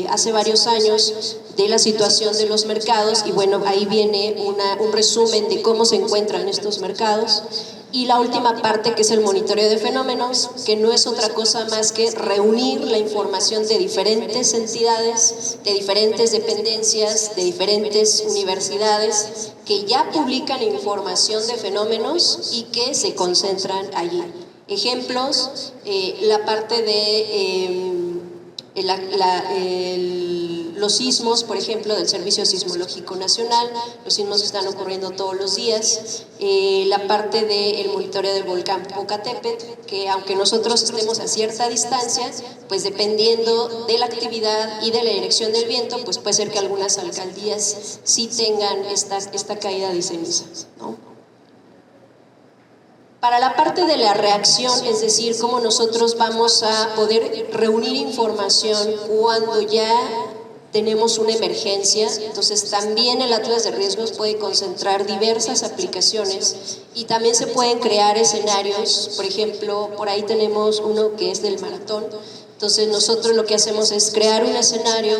hace varios años de la situación de los mercados y bueno, ahí viene un resumen de cómo se encuentran estos mercados. Y la última parte, que es el monitoreo de fenómenos, que no es otra cosa más que reunir la información de diferentes entidades, de diferentes dependencias, de diferentes universidades, que ya publican información de fenómenos y que se concentran allí. Ejemplos, la parte de los sismos, por ejemplo, del Servicio Sismológico Nacional, los sismos que están ocurriendo todos los días, la parte del monitoreo del volcán Popocatépetl, que aunque nosotros estemos a cierta distancia, pues dependiendo de la actividad y de la dirección del viento, pues puede ser que algunas alcaldías sí tengan esta caída de ceniza, ¿no? Para la parte de la reacción, es decir, cómo nosotros vamos a poder reunir información cuando ya tenemos una emergencia, entonces también el Atlas de Riesgos puede concentrar diversas aplicaciones y también se pueden crear escenarios. Por ejemplo, por ahí tenemos uno que es del maratón. Entonces nosotros lo que hacemos es crear un escenario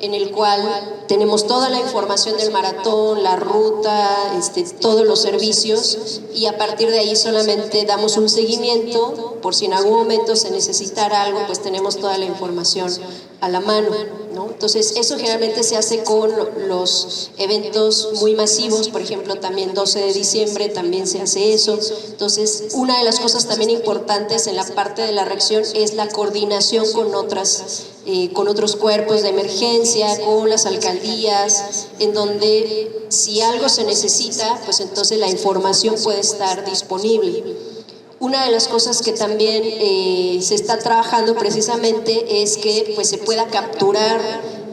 en el cual tenemos toda la información del maratón, la ruta, todos los servicios, y a partir de ahí solamente damos un seguimiento por si en algún momento se necesitara algo, pues tenemos toda la información a la mano, ¿no? Entonces eso generalmente se hace con los eventos muy masivos, por ejemplo también 12 de diciembre también se hace eso. Entonces una de las cosas también importantes en la parte de la reacción es la coordinación con otros cuerpos de emergencia, con las alcaldías, en donde si algo se necesita, pues entonces la información puede estar disponible. Una de las cosas que también se está trabajando precisamente es que pues, se pueda capturar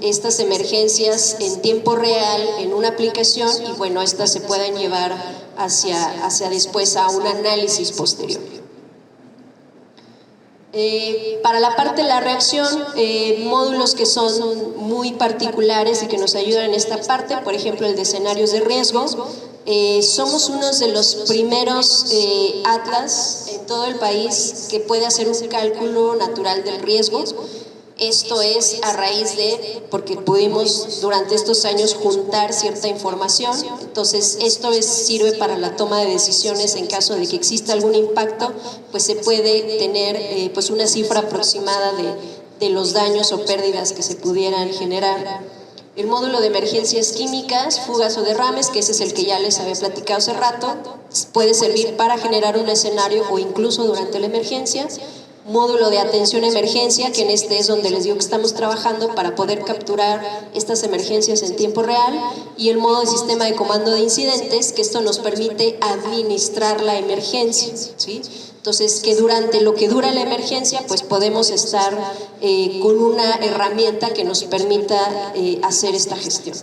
estas emergencias en tiempo real en una aplicación y bueno, estas se puedan llevar hacia después a un análisis posterior. Para la parte de la reacción, módulos que son muy particulares y que nos ayudan en esta parte, por ejemplo el de escenarios de riesgo. Somos uno de los primeros atlas en todo el país que puede hacer un cálculo natural del riesgo. Esto es a raíz de, porque pudimos durante estos años juntar cierta información, entonces esto sirve para la toma de decisiones en caso de que exista algún impacto, pues se puede tener pues una cifra aproximada de los daños o pérdidas que se pudieran generar. El módulo de emergencias químicas, fugas o derrames, que ese es el que ya les había platicado hace rato, puede servir para generar un escenario o incluso durante la emergencia. Módulo de atención a emergencia, que en este es donde les digo que estamos trabajando para poder capturar estas emergencias en tiempo real, y el modo de sistema de comando de incidentes, que esto nos permite administrar la emergencia, ¿sí? Entonces, que durante lo que dura la emergencia, pues podemos estar con una herramienta que nos permita hacer esta gestión.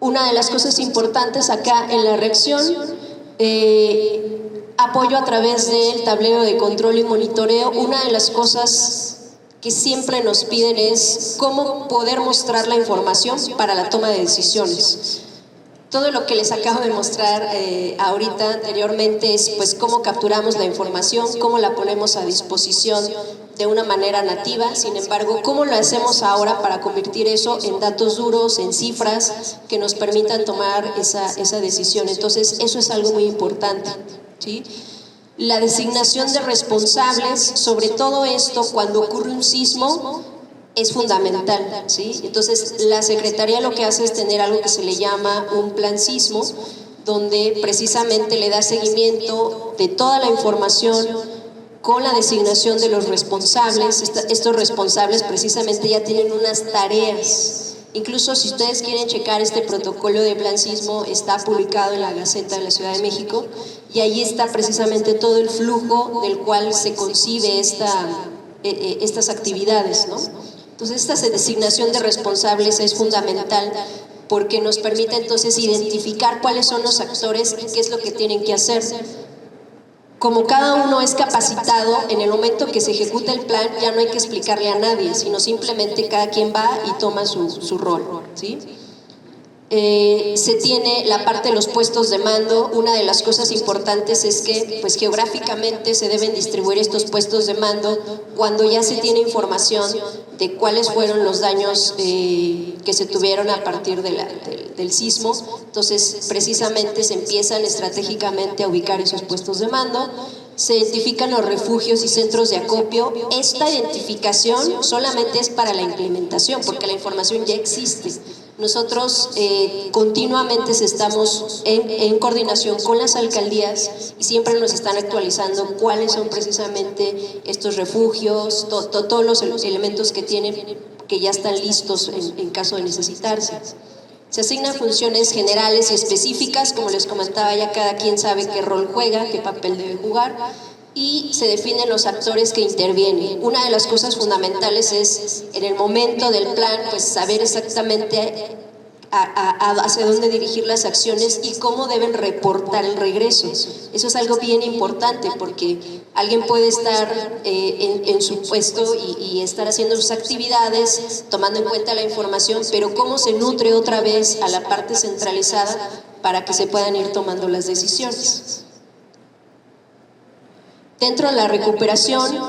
Una de las cosas importantes acá en la reacción, apoyo a través del tablero de control y monitoreo. Una de las cosas que siempre nos piden es cómo poder mostrar la información para la toma de decisiones. Todo lo que les acabo de mostrar ahorita anteriormente es pues cómo capturamos la información, cómo la ponemos a disposición de una manera nativa. Sin embargo, cómo lo hacemos ahora para convertir eso en datos duros, en cifras que nos permitan tomar esa decisión. Entonces eso es algo muy importante, ¿sí? La designación de responsables, sobre todo esto cuando ocurre un sismo, es fundamental, ¿sí? Entonces la Secretaría lo que hace es tener algo que se le llama un plan sismo, donde precisamente le da seguimiento de toda la información con la designación de los responsables. Estos responsables precisamente ya tienen unas tareas. Incluso si ustedes quieren checar este protocolo de plan sismo, está publicado en la Gaceta de la Ciudad de México y ahí está precisamente todo el flujo del cual se concibe estas actividades, ¿no? Entonces esta designación de responsables es fundamental porque nos permite entonces identificar cuáles son los actores y qué es lo que tienen que hacer. Como cada uno es capacitado, en el momento que se ejecuta el plan ya no hay que explicarle a nadie, sino simplemente cada quien va y toma su rol, ¿sí? Se tiene la parte de los puestos de mando. Una de las cosas importantes es que pues, geográficamente se deben distribuir estos puestos de mando cuando ya se tiene información de cuáles fueron los daños que se tuvieron a partir del sismo. Entonces precisamente se empiezan estratégicamente a ubicar esos puestos de mando. se identifican los refugios y centros de acopio. Esta identificación solamente es para la implementación, porque la información ya existe. Nosotros continuamente estamos en coordinación con las alcaldías y siempre nos están actualizando cuáles son precisamente estos refugios, todos los elementos que tienen, que ya están listos en caso de necesitarse. Se asignan funciones generales y específicas, como les comentaba, ya cada quien sabe qué rol juega, qué papel debe jugar, y se definen los actores que intervienen. Una de las cosas fundamentales es, en el momento del plan, pues saber exactamente hacia dónde dirigir las acciones y cómo deben reportar el regreso. Eso es algo bien importante, porque alguien puede estar en su puesto y estar haciendo sus actividades, tomando en cuenta la información, pero cómo se nutre otra vez a la parte centralizada para que se puedan ir tomando las decisiones. Dentro de la recuperación,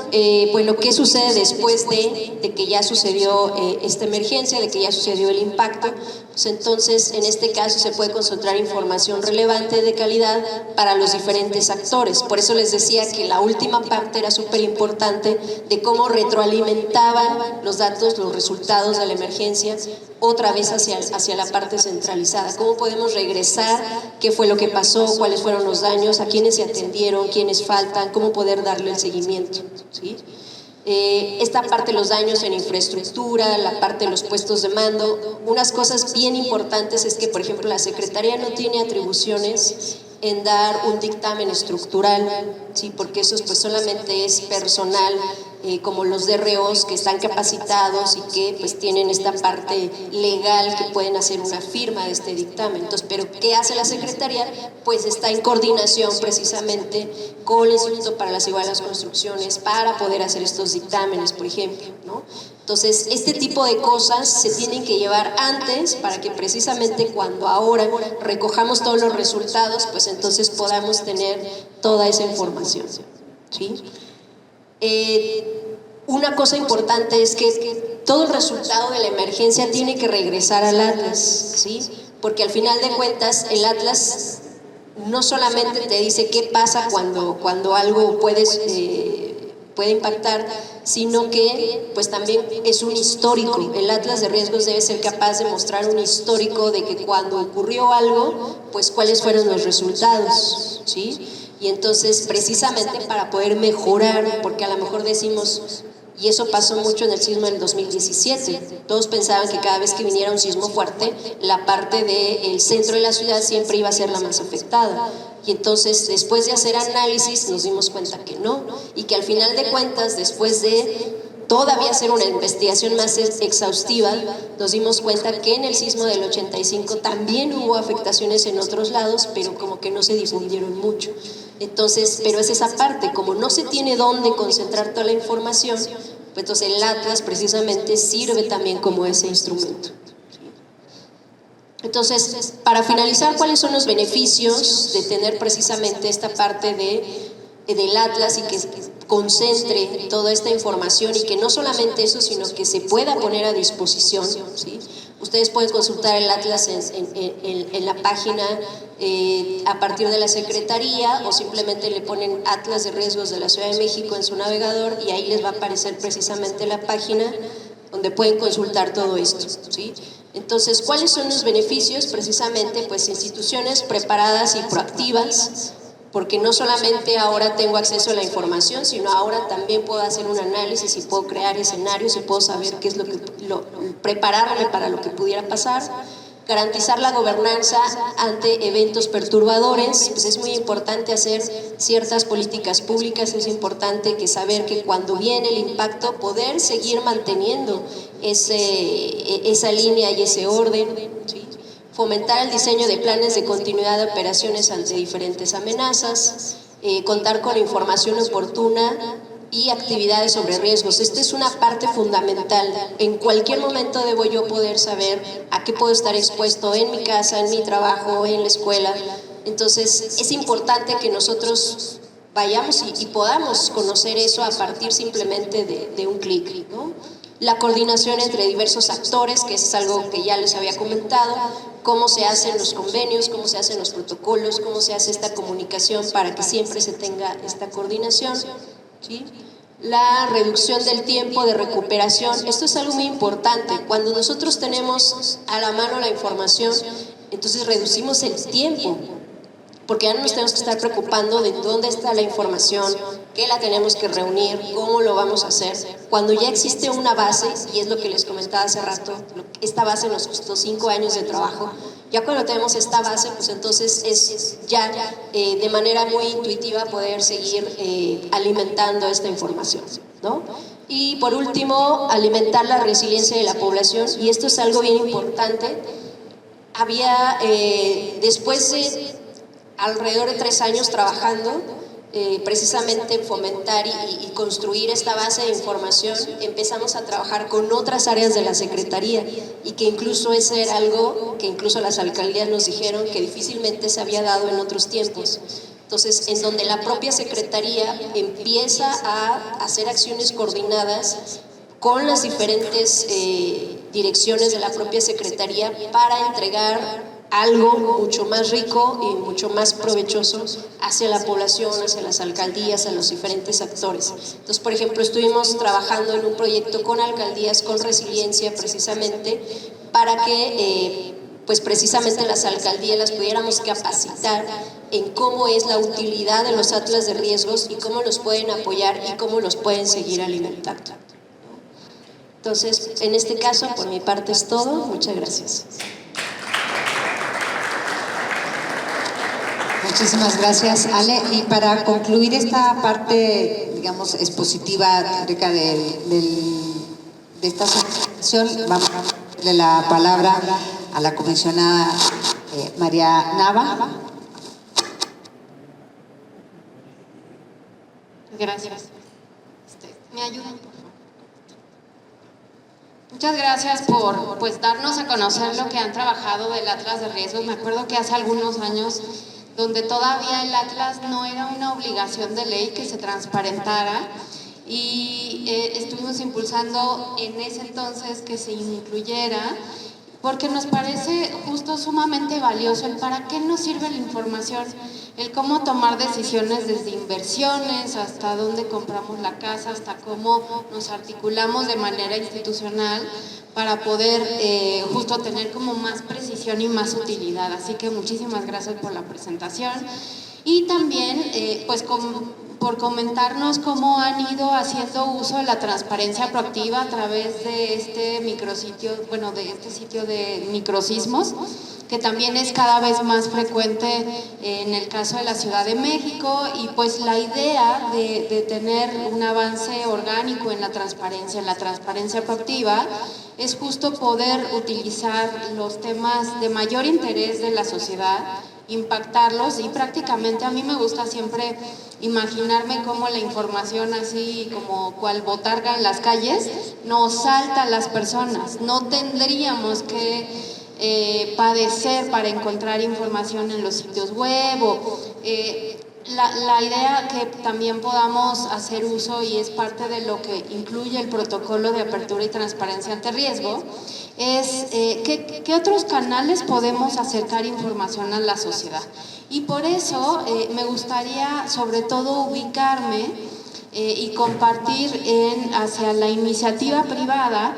bueno, ¿qué sucede después de que ya sucedió esta emergencia, de que ya sucedió el impacto? Pues entonces, en este caso, se puede concentrar información relevante de calidad para los diferentes actores. Por eso les decía que la última parte era súper importante, de cómo retroalimentaban los datos, los resultados de la emergencia, otra vez hacia la parte centralizada. ¿Cómo podemos regresar? ¿Qué fue lo que pasó? ¿Cuáles fueron los daños? ¿A quiénes se atendieron? ¿Quiénes faltan? ¿Cómo poder darle el seguimiento? ¿Sí? Esta parte de los daños en infraestructura, la parte de los puestos de mando. Unas cosas bien importantes es que, por ejemplo, la Secretaría no tiene atribuciones en dar un dictamen estructural, ¿sí? Porque eso pues solamente es personal, como los DROs que están capacitados y que pues tienen esta parte legal que pueden hacer una firma de este dictamen. Entonces, ¿pero qué hace la Secretaría? Pues está en coordinación precisamente con el Instituto para la Seguridad de las Construcciones para poder hacer estos dictámenes, por ejemplo, ¿no? Entonces, este tipo de cosas se tienen que llevar antes para que precisamente cuando ahora recojamos todos los resultados, pues entonces podamos tener toda esa información, ¿sí? Una cosa importante es que todo el resultado de la emergencia tiene que regresar al Atlas, ¿sí? Porque al final de cuentas el Atlas no solamente te dice qué pasa cuando algo puede impactar, sino que pues también es un histórico. El Atlas de Riesgos debe ser capaz de mostrar un histórico de que cuando ocurrió algo, pues cuáles fueron los resultados, ¿sí? Y entonces precisamente para poder mejorar, porque a lo mejor decimos, y eso pasó mucho en el sismo del 2017, todos pensaban que cada vez que viniera un sismo fuerte, la parte del centro de la ciudad siempre iba a ser la más afectada. Y entonces, después de hacer análisis, nos dimos cuenta que no, y que al final de cuentas, después de todavía hacer una investigación más exhaustiva, nos dimos cuenta que en el sismo del 85 también hubo afectaciones en otros lados, pero como que no se difundieron mucho. Entonces, pero es esa parte, como no se tiene dónde concentrar toda la información, pues entonces el Atlas precisamente sirve también como ese instrumento. Entonces, para finalizar, ¿cuáles son los beneficios de tener precisamente esta parte del Atlas y que concentre toda esta información y que no solamente eso, sino que se pueda poner a disposición, ¿sí? Ustedes pueden consultar el Atlas en la página a partir de la Secretaría o simplemente le ponen Atlas de Riesgos de la Ciudad de México en su navegador y ahí les va a aparecer precisamente la página donde pueden consultar todo esto, ¿sí? Entonces, ¿cuáles son los beneficios? Precisamente, pues instituciones preparadas y proactivas, porque no solamente ahora tengo acceso a la información, sino ahora también puedo hacer un análisis y puedo crear escenarios y puedo saber qué es prepararme para lo que pudiera pasar. Garantizar la gobernanza ante eventos perturbadores, pues es muy importante hacer ciertas políticas públicas, es importante que saber que cuando viene el impacto poder seguir manteniendo esa línea y ese orden, ¿sí? Fomentar el diseño de planes de continuidad de operaciones ante diferentes amenazas, contar con información oportuna y actividades sobre riesgos. Esta es una parte fundamental. En cualquier momento debo yo poder saber a qué puedo estar expuesto en mi casa, en mi trabajo, en la escuela. Entonces, es importante que nosotros vayamos y podamos conocer eso a partir simplemente de un clic, ¿no? la coordinación entre diversos actores, que es algo que ya les había comentado, cómo se hacen los convenios, cómo se hacen los protocolos, cómo se hace esta comunicación para que siempre se tenga esta coordinación, ¿sí? La reducción del tiempo de recuperación, esto es algo muy importante. Cuando nosotros tenemos a la mano la información, entonces reducimos el tiempo, porque ya no nos tenemos que estar preocupando de dónde está la información, qué la tenemos que reunir, cómo lo vamos a hacer. Cuando ya existe una base, y es lo que les comentaba hace rato, esta base nos costó 5 años de trabajo, ya cuando tenemos esta base, pues entonces es ya de manera muy intuitiva poder seguir alimentando esta información, ¿no? Y por último, alimentar la resiliencia de la población, y esto es algo bien importante. Había, después de alrededor de 3 años trabajando, precisamente fomentar y construir esta base de información, empezamos a trabajar con otras áreas de la Secretaría, y que incluso ese era algo que incluso las alcaldías nos dijeron que difícilmente se había dado en otros tiempos. Entonces, en donde la propia Secretaría empieza a hacer acciones coordinadas con las diferentes direcciones de la propia Secretaría para entregar algo mucho más rico y mucho más provechoso hacia la población, hacia las alcaldías, a los diferentes actores. Entonces, por ejemplo, estuvimos trabajando en un proyecto con alcaldías con resiliencia, precisamente para que pues precisamente las alcaldías las pudiéramos capacitar en cómo es la utilidad de los atlas de riesgos y cómo los pueden apoyar y cómo los pueden seguir alimentando. Entonces, en este caso, por mi parte es todo. Muchas gracias. Muchísimas gracias, Ale. Y para concluir esta parte, digamos, expositiva acerca de esta asociación, vamos a darle la palabra a la comisionada María Nava. Gracias. ¿Me ayudan, por favor? Muchas gracias por darnos a conocer lo que han trabajado del Atlas de Riesgos. Me acuerdo que hace algunos años, donde todavía el Atlas no era una obligación de ley que se transparentara, y estuvimos impulsando en ese entonces que se incluyera, porque nos parece justo sumamente valioso el para qué nos sirve la información, el cómo tomar decisiones desde inversiones, hasta dónde compramos la casa, hasta cómo nos articulamos de manera institucional para poder justo tener como más precisión y más utilidad. Así que muchísimas gracias por la presentación, y también por comentarnos cómo han ido haciendo uso de la transparencia proactiva a través de este micrositio, de este sitio de microsismos, que también es cada vez más frecuente en el caso de la Ciudad de México, y pues la idea de tener un avance orgánico en la transparencia proactiva, es justo poder utilizar los temas de mayor interés de la sociedad, impactarlos, y prácticamente a mí me gusta siempre imaginarme cómo la información, así como cual botarga en las calles, nos salta a las personas. No tendríamos que padecer para encontrar información en los sitios web, la idea que también podamos hacer uso, y es parte de lo que incluye el protocolo de apertura y transparencia ante riesgo, es ¿qué otros canales podemos acercar información a la sociedad? Y por eso me gustaría sobre todo ubicarme y compartir hacia la iniciativa privada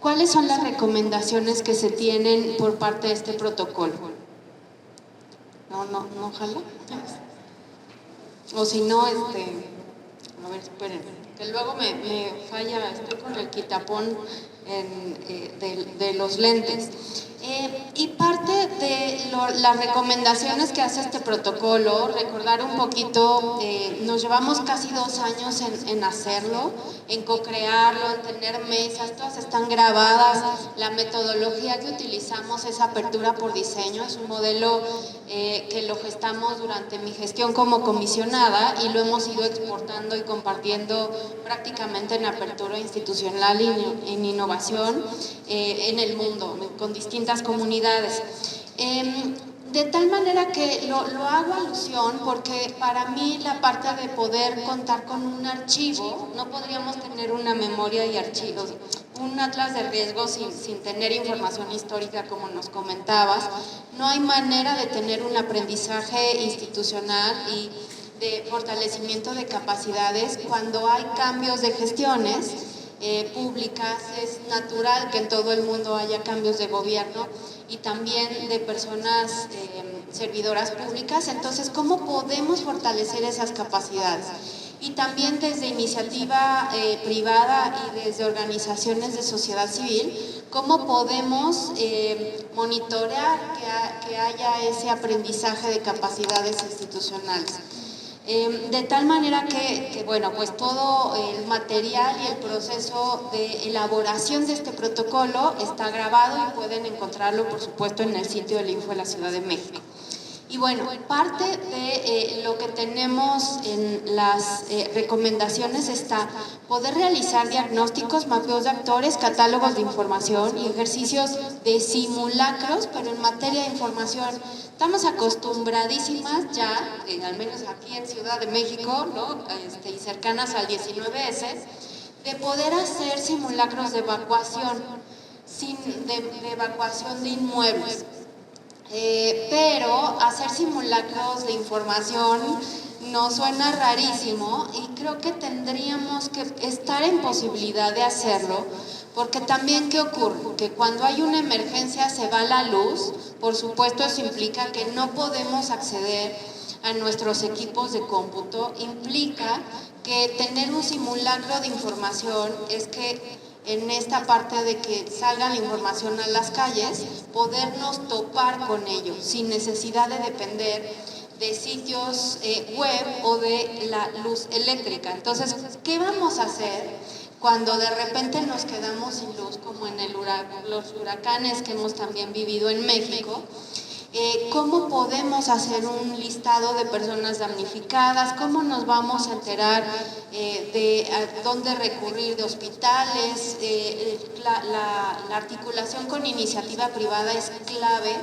cuáles son las recomendaciones que se tienen por parte de este protocolo. No, jala. O si no, a ver, esperen, que luego me falla, estoy con el quitapón de los lentes. Y parte de las recomendaciones que hace este protocolo, recordar un poquito, nos llevamos casi 2 años en hacerlo, en co-crearlo, en tener mesas, todas están grabadas. La metodología que utilizamos es apertura por diseño, es un modelo que lo gestamos durante mi gestión como comisionada, y lo hemos ido exportando y compartiendo prácticamente en apertura institucional y en innovación en el mundo, con distintas comunidades. De tal manera que lo hago alusión porque para mí la parte de poder contar con un archivo, no podríamos tener una memoria y archivos, un atlas de riesgos sin tener información histórica, como nos comentabas, no hay manera de tener un aprendizaje institucional y de fortalecimiento de capacidades cuando hay cambios de gestiones públicas. Es natural que en todo el mundo haya cambios de gobierno y también de personas servidoras públicas. Entonces, ¿cómo podemos fortalecer esas capacidades? Y también desde iniciativa privada y desde organizaciones de sociedad civil, ¿cómo podemos monitorear que haya ese aprendizaje de capacidades institucionales? De tal manera que, bueno, pues todo el material y el proceso de elaboración de este protocolo está grabado y pueden encontrarlo, por supuesto, en el sitio del Info de la Ciudad de México. Y bueno, parte de lo que tenemos en las recomendaciones está poder realizar diagnósticos, mapeos de actores, catálogos de información y ejercicios de simulacros, pero en materia de información. Estamos acostumbradísimas ya, al menos aquí en Ciudad de México, ¿no? Y cercanas al 19S, de poder hacer simulacros de evacuación, de evacuación de inmuebles. Pero hacer simulacros de información nos suena rarísimo y creo que tendríamos que estar en posibilidad de hacerlo, porque también, ¿qué ocurre? Que cuando hay una emergencia se va la luz, por supuesto eso implica que no podemos acceder a nuestros equipos de cómputo, implica que tener un simulacro de información es que en esta parte de que salga la información a las calles, podernos topar con ello, sin necesidad de depender de sitios web o de la luz eléctrica. Entonces, ¿qué vamos a hacer cuando de repente nos quedamos sin luz, como en los huracanes que hemos también vivido en México? ¿Cómo podemos hacer un listado de personas damnificadas? ¿Cómo nos vamos a enterar de a dónde recurrir de hospitales? La articulación con iniciativa privada es clave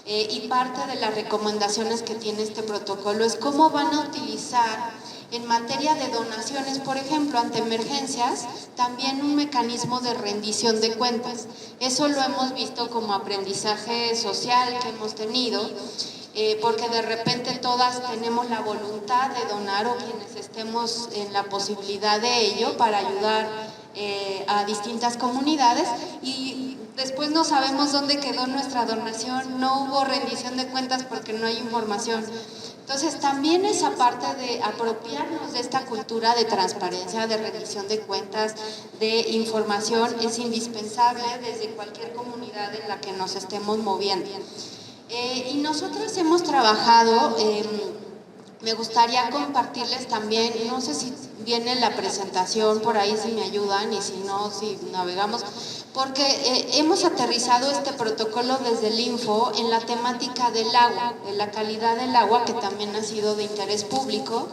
y parte de las recomendaciones que tiene este protocolo es cómo van a utilizar en materia de donaciones, por ejemplo, ante emergencias, también un mecanismo de rendición de cuentas. Eso lo hemos visto como aprendizaje social que hemos tenido, porque de repente todas tenemos la voluntad de donar o quienes estemos en la posibilidad de ello para ayudar a distintas comunidades y después no sabemos dónde quedó nuestra donación, no hubo rendición de cuentas porque no hay información. Entonces, también esa parte de apropiarnos de esta cultura de transparencia, de rendición de cuentas, de información, es indispensable desde cualquier comunidad en la que nos estemos moviendo. Y nosotros hemos trabajado, me gustaría compartirles también, no sé si viene la presentación por ahí, si me ayudan, y si no, si navegamos, porque hemos aterrizado este protocolo desde el Info en la temática del agua, de la calidad del agua, que también ha sido de interés público.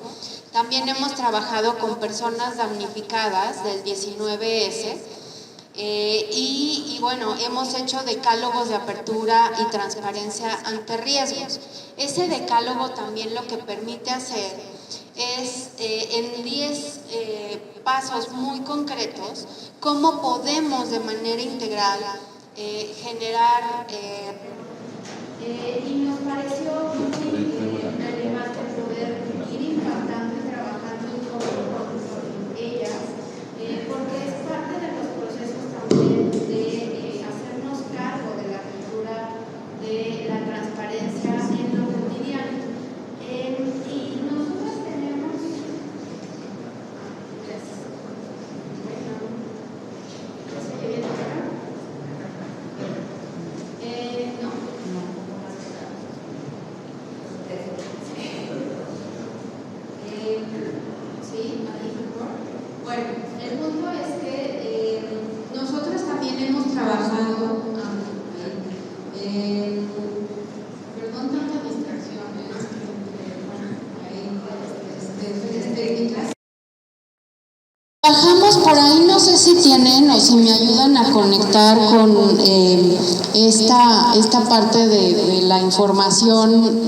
También hemos trabajado con personas damnificadas del 19S y bueno, hemos hecho decálogos de apertura y transparencia ante riesgos. Ese decálogo también lo que permite hacer es en 10 pasos muy concretos cómo podemos de manera integral generar y nos pareció muy relevante poder ir impactando y trabajando con ellas porque es parte de los procesos también de hacernos cargo de la cultura de la transparencia en lo cotidiano. Y nosotros tenemos bueno, el punto es que nosotros también hemos trabajado perdón, tanta distracción trabajamos por ahí, no sé si tienen o si me ayudan a conectar con esta parte de la información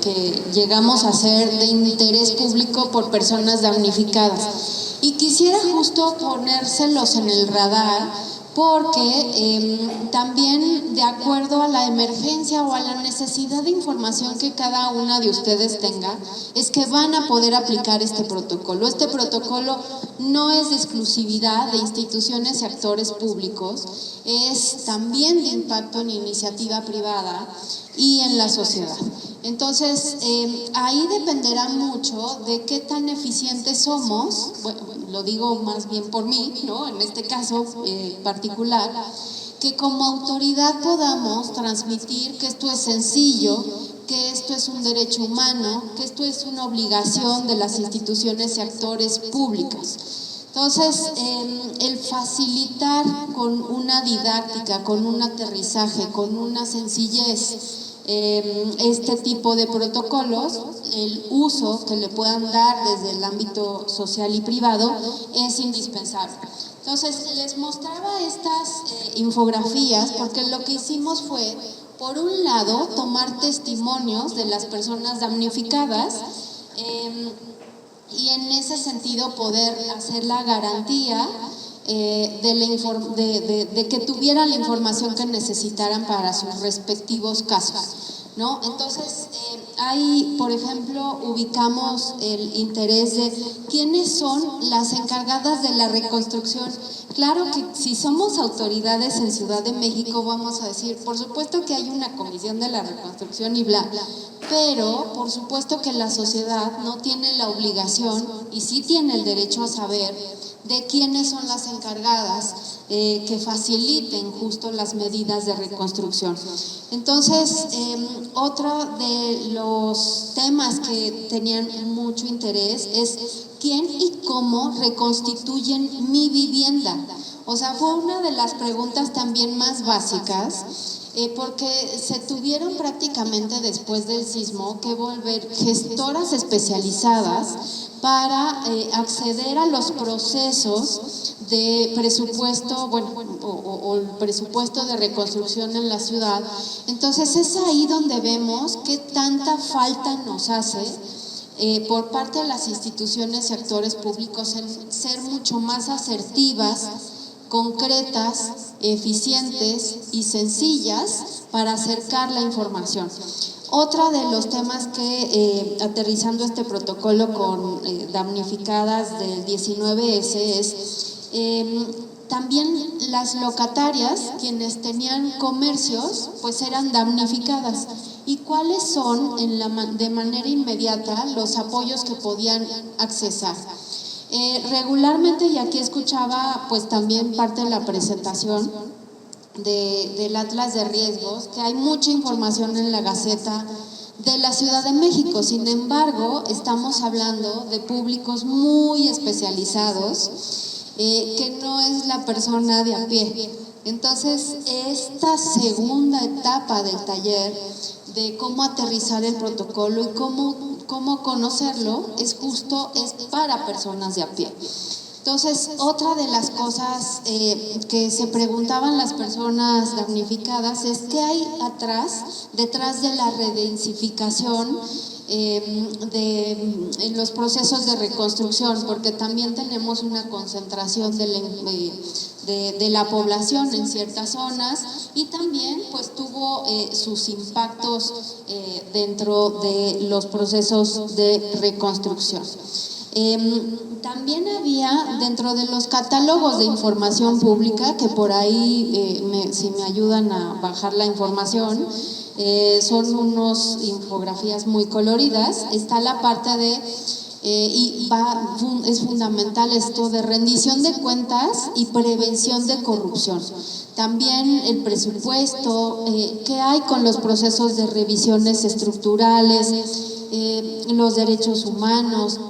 que llegamos a hacer de interés público por personas damnificadas. Y quisiera justo ponérselos en el radar porque también de acuerdo a la emergencia o a la necesidad de información que cada una de ustedes tenga, es que van a poder aplicar este protocolo. Este protocolo no es de exclusividad de instituciones y actores públicos, es también de impacto en iniciativa privada y en la sociedad. Entonces, ahí dependerá mucho de qué tan eficientes somos, bueno, lo digo más bien por mí, ¿no? En este caso particular, que como autoridad podamos transmitir que esto es sencillo, que esto es un derecho humano, que esto es una obligación de las instituciones y actores públicos. Entonces, el facilitar con una didáctica, con un aterrizaje, con una sencillez, este tipo de protocolos, el uso que le puedan dar desde el ámbito social y privado es indispensable. Entonces, les mostraba estas infografías porque lo que hicimos fue, por un lado, tomar testimonios de las personas damnificadas y en ese sentido poder hacer la garantía de que tuvieran la información que necesitaran para sus respectivos casos, ¿no? Entonces, ahí, por ejemplo, ubicamos el interés de quiénes son las encargadas de la reconstrucción. Claro que si somos autoridades en Ciudad de México vamos a decir, por supuesto que hay una comisión de la reconstrucción y bla, pero por supuesto que la sociedad no tiene la obligación y sí tiene el derecho a saber de quiénes son las encargadas que faciliten justo las medidas de reconstrucción. Entonces, otro de los temas que tenían mucho interés es quién y cómo reconstituyen mi vivienda. O sea, fue una de las preguntas también más básicas, porque se tuvieron prácticamente después del sismo que volver gestoras especializadas para acceder a los procesos de presupuesto, bueno, o el presupuesto de reconstrucción en la ciudad. Entonces es ahí donde vemos qué tanta falta nos hace por parte de las instituciones y actores públicos en ser mucho más asertivas, concretas, eficientes y sencillas para acercar la información. Otra de los temas que, aterrizando este protocolo con damnificadas del 19S es también las locatarias, quienes tenían comercios, pues eran damnificadas. ¿Y cuáles son de manera inmediata los apoyos que podían accesar? Regularmente, y aquí escuchaba pues también parte de la presentación del Atlas de Riesgos, que hay mucha información en la Gaceta de la Ciudad de México. Sin embargo, estamos hablando de públicos muy especializados, que no es la persona de a pie. Entonces, esta segunda etapa del taller de cómo aterrizar el protocolo y cómo conocerlo es para personas de a pie. Entonces, otra de las cosas que se preguntaban las personas damnificadas es qué hay detrás de la redensificación en los procesos de reconstrucción, porque también tenemos una concentración de la población en ciertas zonas y también pues tuvo sus impactos dentro de los procesos de reconstrucción. También había dentro de los catálogos de información pública, que por ahí, si me ayudan a bajar la información, son unas infografías muy coloridas, está la parte de, es fundamental esto de rendición de cuentas y prevención de corrupción. También el presupuesto, qué hay con los procesos de revisiones estructurales, los derechos humanos,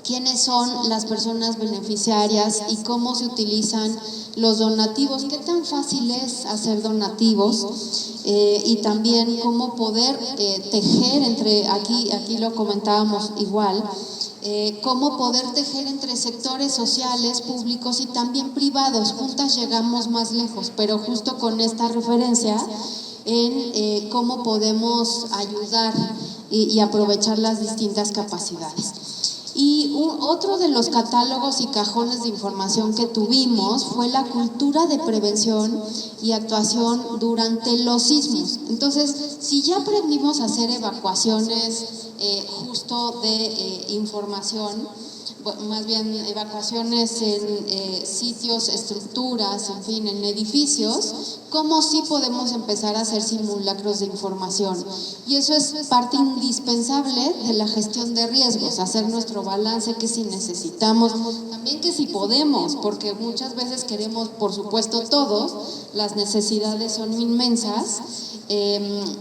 quiénes son las personas beneficiarias y cómo se utilizan los donativos, qué tan fácil es hacer donativos y también cómo poder tejer aquí lo comentábamos igual, cómo poder tejer entre sectores sociales, públicos y también privados. Juntas llegamos más lejos, pero justo con esta referencia en cómo podemos ayudar y aprovechar las distintas capacidades. Y otro de los catálogos y cajones de información que tuvimos fue la cultura de prevención y actuación durante los sismos. Entonces, si ya aprendimos a hacer evacuaciones justo de información, más bien evacuaciones en sitios, estructuras, en fin, en edificios, ¿cómo sí podemos empezar a hacer simulacros de información? Y eso es parte indispensable de la gestión de riesgos, hacer nuestro balance, que si necesitamos, también que si podemos, porque muchas veces queremos, por supuesto, todos, las necesidades son inmensas.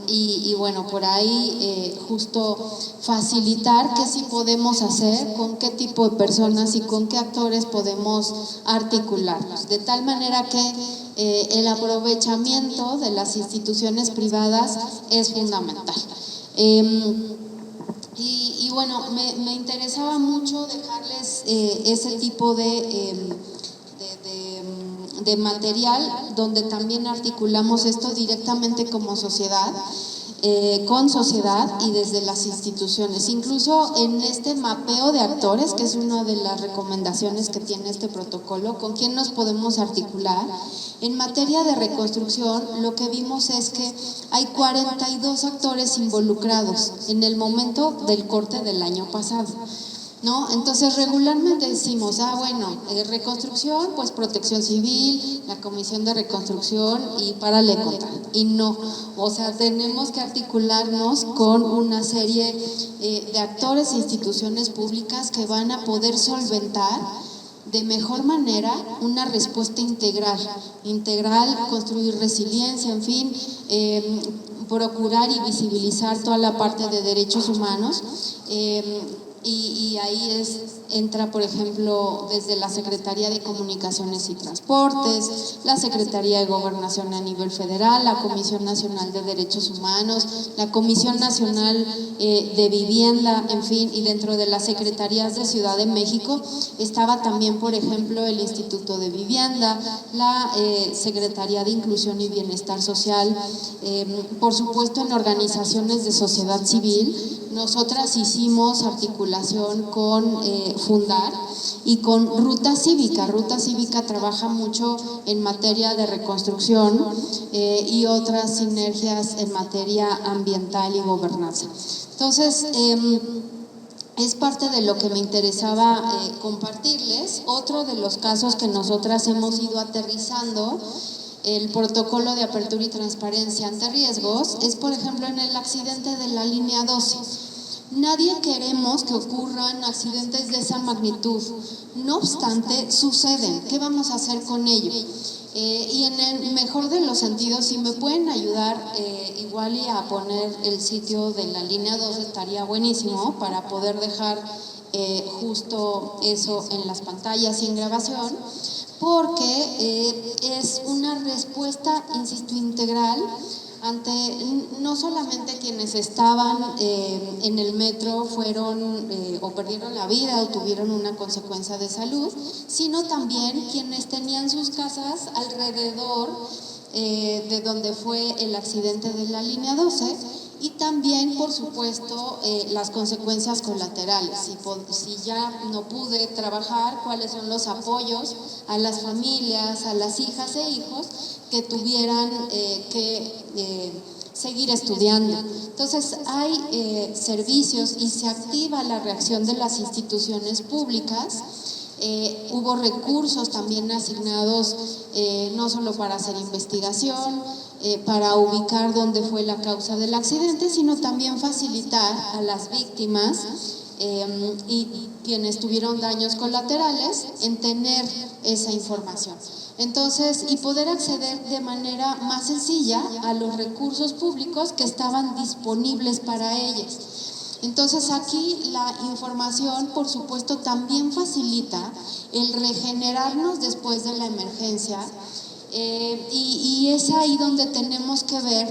Y bueno, por ahí justo facilitar qué sí podemos hacer, con qué tipo de personas y con qué actores podemos articularnos, de tal manera que el aprovechamiento de las instituciones privadas es fundamental. Y bueno, me interesaba mucho dejarles ese tipo de material donde también articulamos esto directamente como sociedad, con sociedad y desde las instituciones. Incluso en este mapeo de actores, que es una de las recomendaciones que tiene este protocolo, con quién nos podemos articular. En materia de reconstrucción, lo que vimos es que hay 42 actores involucrados en el momento del corte del año pasado, ¿no? Entonces regularmente decimos, reconstrucción, pues Protección Civil, la Comisión de Reconstrucción y párale contar. Y no, o sea, tenemos que articularnos con una serie de actores e instituciones públicas que van a poder solventar de mejor manera una respuesta integral, construir resiliencia, en fin, procurar y visibilizar toda la parte de derechos humanos. Y ahí entra, por ejemplo, desde la Secretaría de Comunicaciones y Transportes, la Secretaría de Gobernación a nivel federal, la Comisión Nacional de Derechos Humanos, la Comisión Nacional de Vivienda, en fin, y dentro de las Secretarías de Ciudad de México estaba también, por ejemplo, el Instituto de Vivienda, la Secretaría de Inclusión y Bienestar Social, por supuesto en organizaciones de sociedad civil. Nosotras hicimos articulación con Fundar y con Ruta Cívica. Ruta Cívica trabaja mucho en materia de reconstrucción y otras sinergias en materia ambiental y gobernanza. Entonces, es parte de lo que me interesaba compartirles. Otro de los casos que nosotras hemos ido aterrizando el protocolo de apertura y transparencia ante riesgos es, por ejemplo, en el accidente de la línea 12. Nadie queremos que ocurran accidentes de esa magnitud, no obstante, suceden. ¿Qué vamos a hacer con ello? Y en el mejor de los sentidos, si me pueden ayudar igual y a poner el sitio de la línea 12, estaría buenísimo para poder dejar justo eso en las pantallas y en grabación, porque es una respuesta, insisto, integral ante no solamente quienes estaban en el metro fueron o perdieron la vida o tuvieron una consecuencia de salud, sino también quienes tenían sus casas alrededor de donde fue el accidente de la línea 12, y también, por supuesto, las consecuencias colaterales. Si ya no pude trabajar, cuáles son los apoyos a las familias, a las hijas e hijos que tuvieran que seguir estudiando. Entonces, hay servicios y se activa la reacción de las instituciones públicas. Hubo recursos también asignados no solo para hacer investigación, para ubicar dónde fue la causa del accidente, sino también facilitar a las víctimas y quienes tuvieron daños colaterales en tener esa información. Entonces, y poder acceder de manera más sencilla a los recursos públicos que estaban disponibles para ellas. Entonces, aquí la información, por supuesto, también facilita el regenerarnos después de la emergencia, y es ahí donde tenemos que ver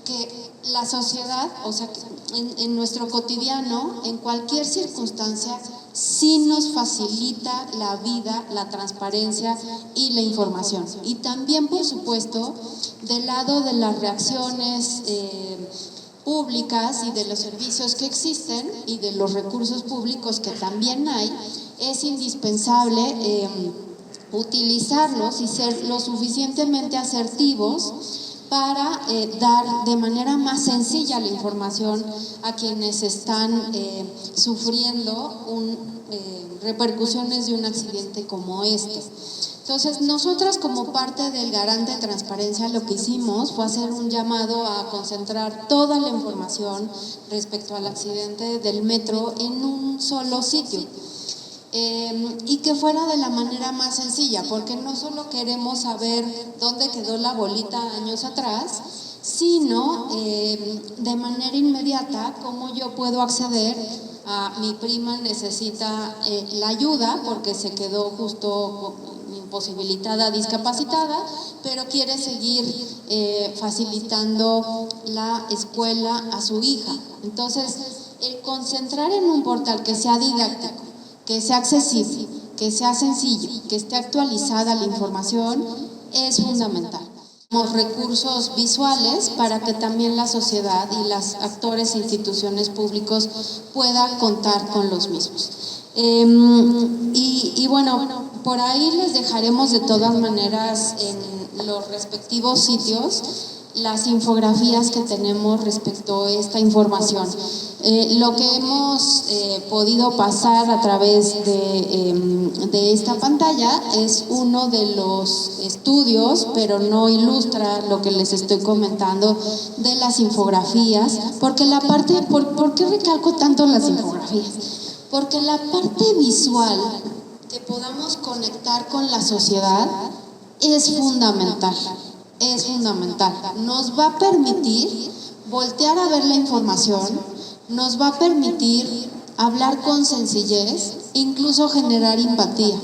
que la sociedad, o sea, en nuestro cotidiano, en cualquier circunstancia, sí nos facilita la vida, la transparencia y la información. Y también, por supuesto, del lado de las reacciones públicas y de los servicios que existen y de los recursos públicos que también hay, es indispensable utilizarlos y ser lo suficientemente asertivos para dar de manera más sencilla la información a quienes están sufriendo repercusiones de un accidente como este. Entonces, nosotras como parte del Garante de Transparencia lo que hicimos fue hacer un llamado a concentrar toda la información respecto al accidente del metro en un solo sitio. Y que fuera de la manera más sencilla, porque no solo queremos saber dónde quedó la bolita años atrás, sino de manera inmediata cómo yo puedo acceder a mi prima necesita la ayuda porque se quedó justo imposibilitada, discapacitada, pero quiere seguir facilitando la escuela a su hija. Entonces, el concentrar en un portal que sea didáctico, que sea accesible, que sea sencillo, que esté actualizada la información, es fundamental. Tenemos recursos visuales para que también la sociedad y los actores e instituciones públicos puedan contar con los mismos. Y bueno, por ahí les dejaremos de todas maneras en los respectivos sitios las infografías que tenemos respecto a esta información. Lo que hemos podido pasar a través de esta pantalla es uno de los estudios, pero no ilustra lo que les estoy comentando de las infografías, porque la parte, ¿por qué recalco tanto las infografías? Porque la parte visual que podamos conectar con la sociedad es fundamental. Es fundamental. Nos va a permitir voltear a ver la información, nos va a permitir hablar con sencillez, incluso generar empatía.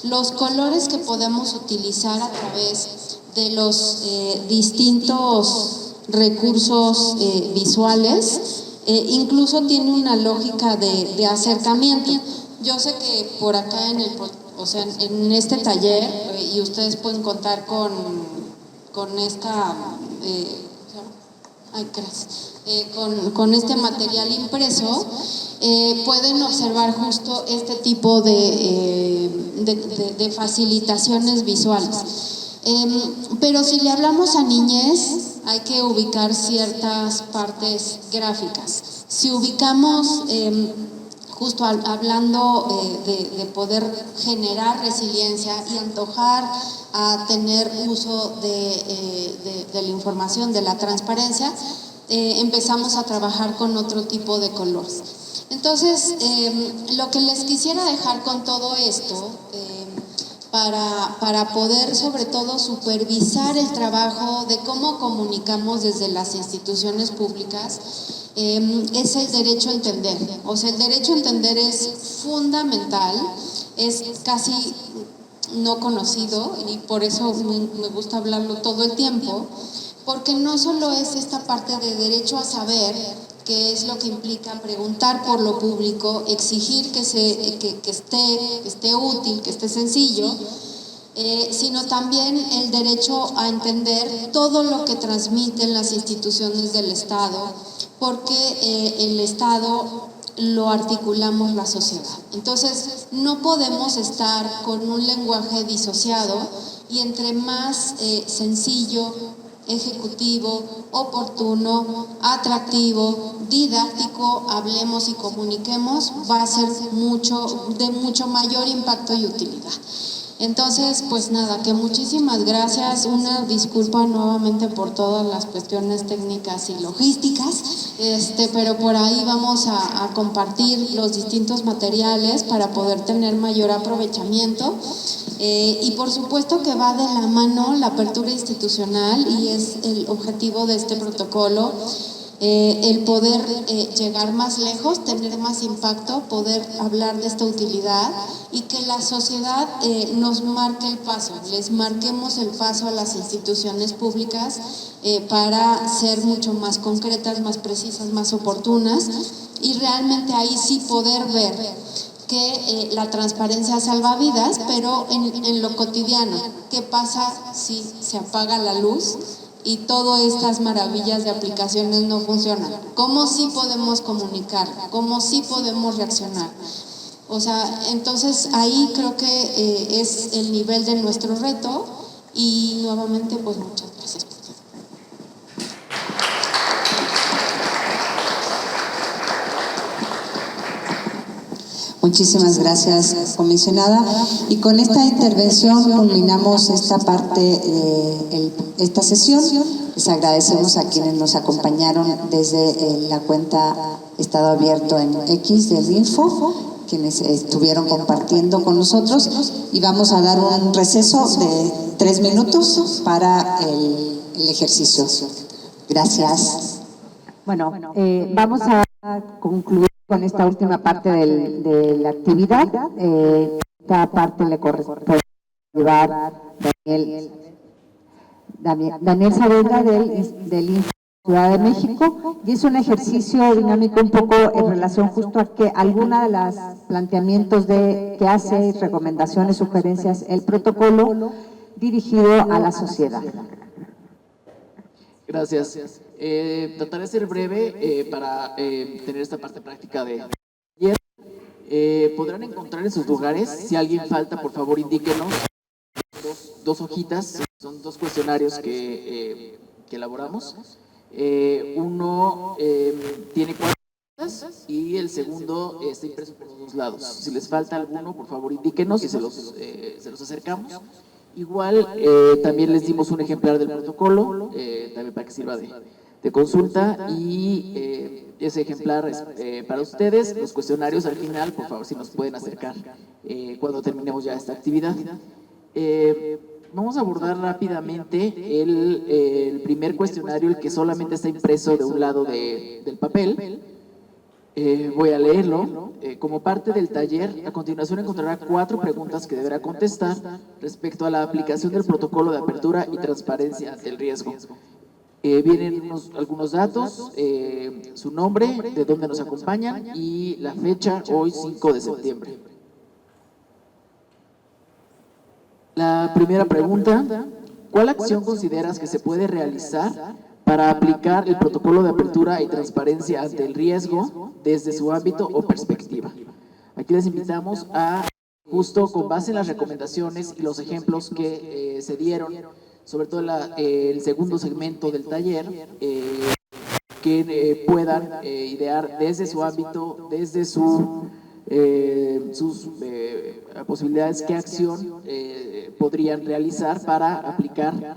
Los colores que podemos utilizar a través de los distintos recursos visuales, incluso tiene una lógica de acercamiento. Yo sé que por acá en este taller, y ustedes pueden contar con esta con este material impreso, pueden observar justo este tipo de facilitaciones visuales. Pero si le hablamos a niñez, hay que ubicar ciertas partes gráficas. Si ubicamos, justo hablando de poder generar resiliencia y antojar a tener uso de la información, de la transparencia, empezamos a trabajar con otro tipo de colores. Entonces, lo que les quisiera dejar con todo esto, para poder sobre todo supervisar el trabajo de cómo comunicamos desde las instituciones públicas, es el derecho a entender. O sea, el derecho a entender es fundamental, es casi no conocido y por eso me gusta hablarlo todo el tiempo, porque no solo es esta parte de derecho a saber, que es lo que implica preguntar por lo público, exigir que esté útil, que esté sencillo, sino también el derecho a entender todo lo que transmiten las instituciones del Estado, porque el Estado lo articulamos la sociedad. Entonces, no podemos estar con un lenguaje disociado y entre más sencillo, ejecutivo, oportuno, atractivo, didáctico hablemos y comuniquemos, va a ser de mucho mayor impacto y utilidad. Entonces, pues nada, que muchísimas gracias, una disculpa nuevamente por todas las cuestiones técnicas y logísticas, pero por ahí vamos a compartir los distintos materiales para poder tener mayor aprovechamiento. Y por supuesto que va de la mano la apertura institucional y es el objetivo de este protocolo, el poder llegar más lejos, tener más impacto, poder hablar de esta utilidad y que la sociedad nos marque el paso, les marquemos el paso a las instituciones públicas para ser mucho más concretas, más precisas, más oportunas y realmente ahí sí poder ver que la transparencia salva vidas, pero en lo cotidiano. ¿Qué pasa si se apaga la luz y todas estas maravillas de aplicaciones no funcionan? ¿Cómo sí podemos comunicar? ¿Cómo sí podemos reaccionar? O sea, entonces ahí creo que es el nivel de nuestro reto y nuevamente pues muchas gracias. Muchísimas gracias, comisionada. Y con esta intervención culminamos esta parte de esta sesión. Les agradecemos a quienes nos acompañaron desde la cuenta Estado Abierto en X del Info, quienes estuvieron compartiendo con nosotros, y vamos a dar un receso de 3 minutos para el ejercicio. Gracias. Bueno, vamos a concluir con esta última parte de la actividad. Esta parte le corresponde llevar Daniel Saavedra del Ciudad de México, y es un ejercicio dinámico un poco en relación justo a que alguna de los planteamientos que hace, recomendaciones, sugerencias, el protocolo dirigido a la sociedad. Gracias. Trataré de ser breve para tener esta parte práctica de ayer. Podrán encontrar en sus lugares, si alguien falta, por favor indíquenos, dos hojitas, son 2 cuestionarios que elaboramos. Uno tiene 4 hojitas y el segundo está impreso por los 2 lados. Si les falta alguno, por favor indíquenos y se los acercamos. Igual, también les dimos un ejemplar del protocolo, también para que sirva de consulta, y ese ejemplar es para ustedes. Los cuestionarios al final, por favor, si nos pueden acercar cuando terminemos ya esta actividad. Vamos a abordar rápidamente el primer cuestionario, el que solamente está impreso de un lado del papel. Voy a leerlo. Como parte del taller, a continuación encontrará 4 preguntas que deberá contestar respecto a la aplicación del protocolo de apertura y transparencia ante el riesgo. Vienen algunos datos, su nombre, de dónde nos acompañan y la fecha, hoy 5 de septiembre. La primera pregunta: ¿cuál acción consideras que se puede realizar para aplicar el protocolo de apertura y transparencia ante el riesgo desde su ámbito o perspectiva? Aquí les invitamos a, justo con base en las recomendaciones y los ejemplos que se dieron, sobre todo el segundo segmento del taller, que puedan idear desde su ámbito, desde sus posibilidades, qué acción podrían realizar para aplicar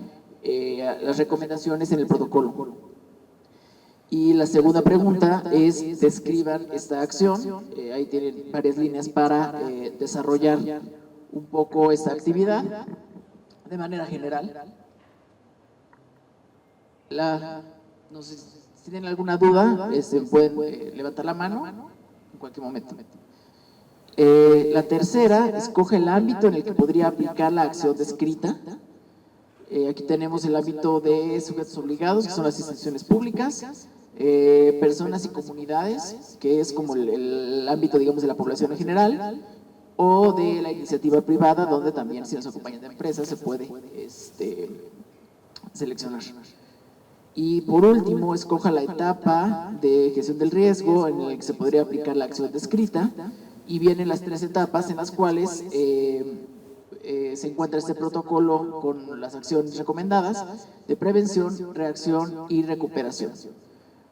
las recomendaciones en el protocolo. Y la segunda pregunta es: describan esta acción. Ahí tienen varias líneas para desarrollar un poco esta actividad de manera general. No sé si tienen alguna duda, pueden levantar la mano en cualquier momento. La tercera: escoge el ámbito en el que podría aplicar la acción descrita. Aquí tenemos el ámbito de sujetos obligados, que son las instituciones públicas, personas y comunidades, que es como el ámbito, digamos, de la población en general, o de la iniciativa privada, donde también, si nos acompañan de empresas, se puede seleccionar. Y por último, escoja la etapa de gestión del riesgo en la que se podría aplicar la acción descrita, y vienen las 3 etapas en las cuales se encuentra este protocolo con las acciones recomendadas de prevención, reacción y recuperación.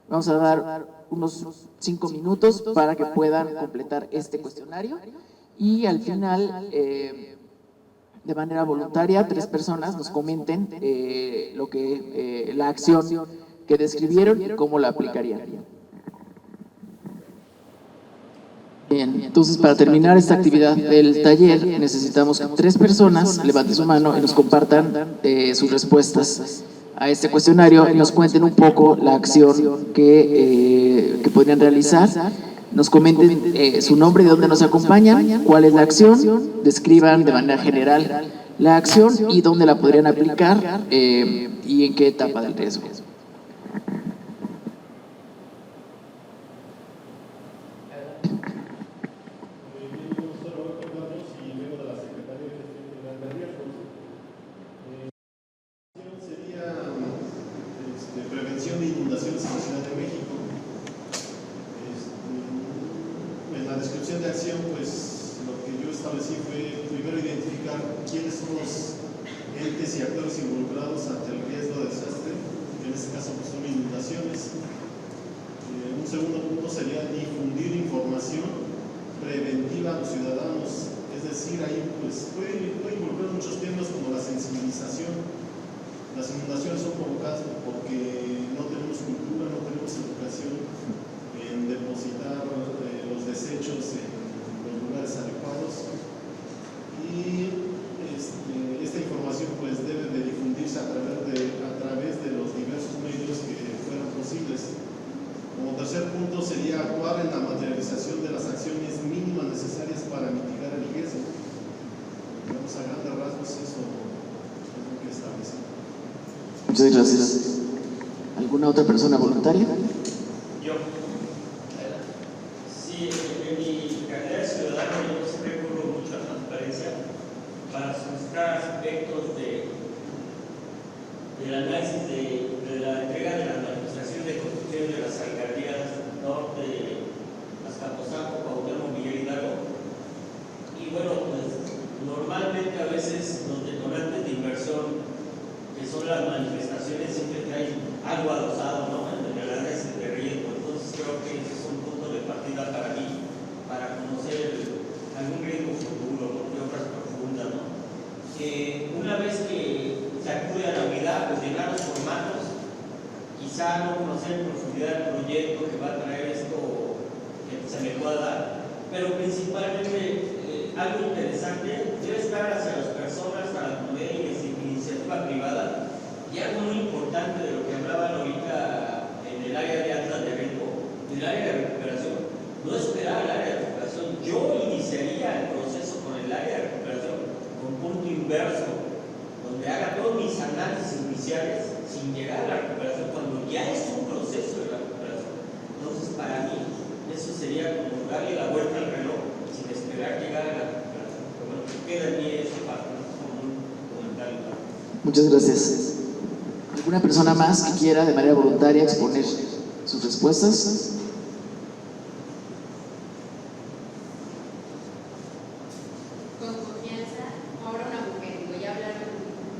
Vamos a dar unos 5 minutos para que puedan completar este cuestionario, y al final, de manera voluntaria, 3 personas nos comenten la acción que describieron y cómo la aplicarían. Bien, entonces, para terminar esta actividad del taller, necesitamos que 3 personas levanten su mano y nos compartan sus respuestas a este cuestionario y nos cuenten un poco la acción que podrían realizar. Nos comenten su nombre, de dónde nos acompañan, cuál es la acción, describan de manera general la acción y dónde la podrían aplicar y en qué etapa del riesgo. agentes y actores involucrados ante el riesgo de desastre, que en este caso pues, son inundaciones. Un segundo punto sería difundir información preventiva a los ciudadanos, es decir, ahí pues puede involucrar muchos temas como la sensibilización. Las inundaciones son provocadas porque no tenemos cultura, no tenemos educación en depositar los desechos en los lugares adecuados, y esta información pues debe de difundirse a través de los diversos medios que fueran posibles. Como tercer punto sería actuar en la materialización de las acciones mínimas necesarias para mitigar el riesgo. Digamos, a grandes rasgos eso es lo que establecemos. Muchas gracias. ¿Alguna otra persona voluntaria? Yo. Sí, en mi carrera de ciudadano yo siempre recurro mucho a la transparencia para solicitar aspectos del análisis de la entrega de las manifestaciones de construcción de las alcaldías norte, Azcapotzalco, Cuauhtémoc, Miguel Hidalgo. Y bueno, pues normalmente a veces los detonantes de inversión, que son las manifestaciones, siempre traen algo adosado, ¿no? En el análisis de riesgo. Entonces creo que ese es un punto de partida para mí, para conocer algún riesgo futuro, ¿no? De obras profundas, ¿no? Una vez que se acude a la unidad, pues llenar los formatos, quizá no conocer en profundidad el proyecto que va a traer esto que se me pueda dar, pero principalmente algo interesante debe estar hacia las personas, a la comunidad y iniciativa privada, y algo muy importante de lo que hablaban ahorita en el área de altas de riesgo, en el área de recuperación, no esperar al área de recuperación. Yo iniciaría el proceso con el área de recuperación con punto inverso, donde haga todos mis análisis iniciales sin llegar a la recuperación, cuando ya es un proceso de la recuperación. Entonces, para mí, eso sería como darle la vuelta al reloj sin esperar llegar a la recuperación. Pero bueno, queda en mí esa parte, ¿no? Como un comentario. Muchas gracias. ¿Alguna persona más que quiera de manera voluntaria exponer sus respuestas? Con confianza, ahora una mujer, voy a hablar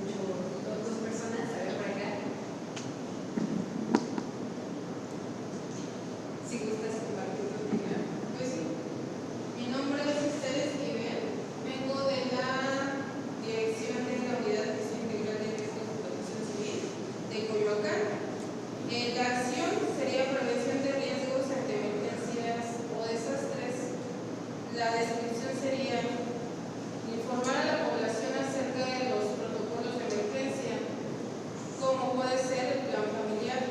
mucho, dos personas, a ver por acá. Si gustas compartir tu opinión. Pues sí, mi nombre es Esther Esquivel, vengo de la dirección de la Unidad de Gestión Integral de Riesgos de Protección Civil de Coyoacán. La acción sería prevención de riesgos ante emergencias o desastres. La descripción sería informar a la población acerca de los protocolos de emergencia, como puede ser el plan familiar.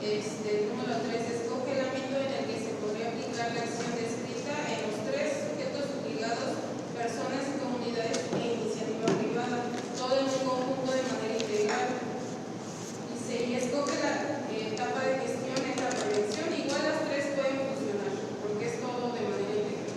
Número 3, escoge el ámbito en el que se podría aplicar la acción descrita en los tres sujetos obligados, personas, comunidades e iniciativa privada, todo en un conjunto de manera integral. Y escoge la etapa de gestión en la prevención. Igual las tres pueden funcionar, porque es todo de manera integral.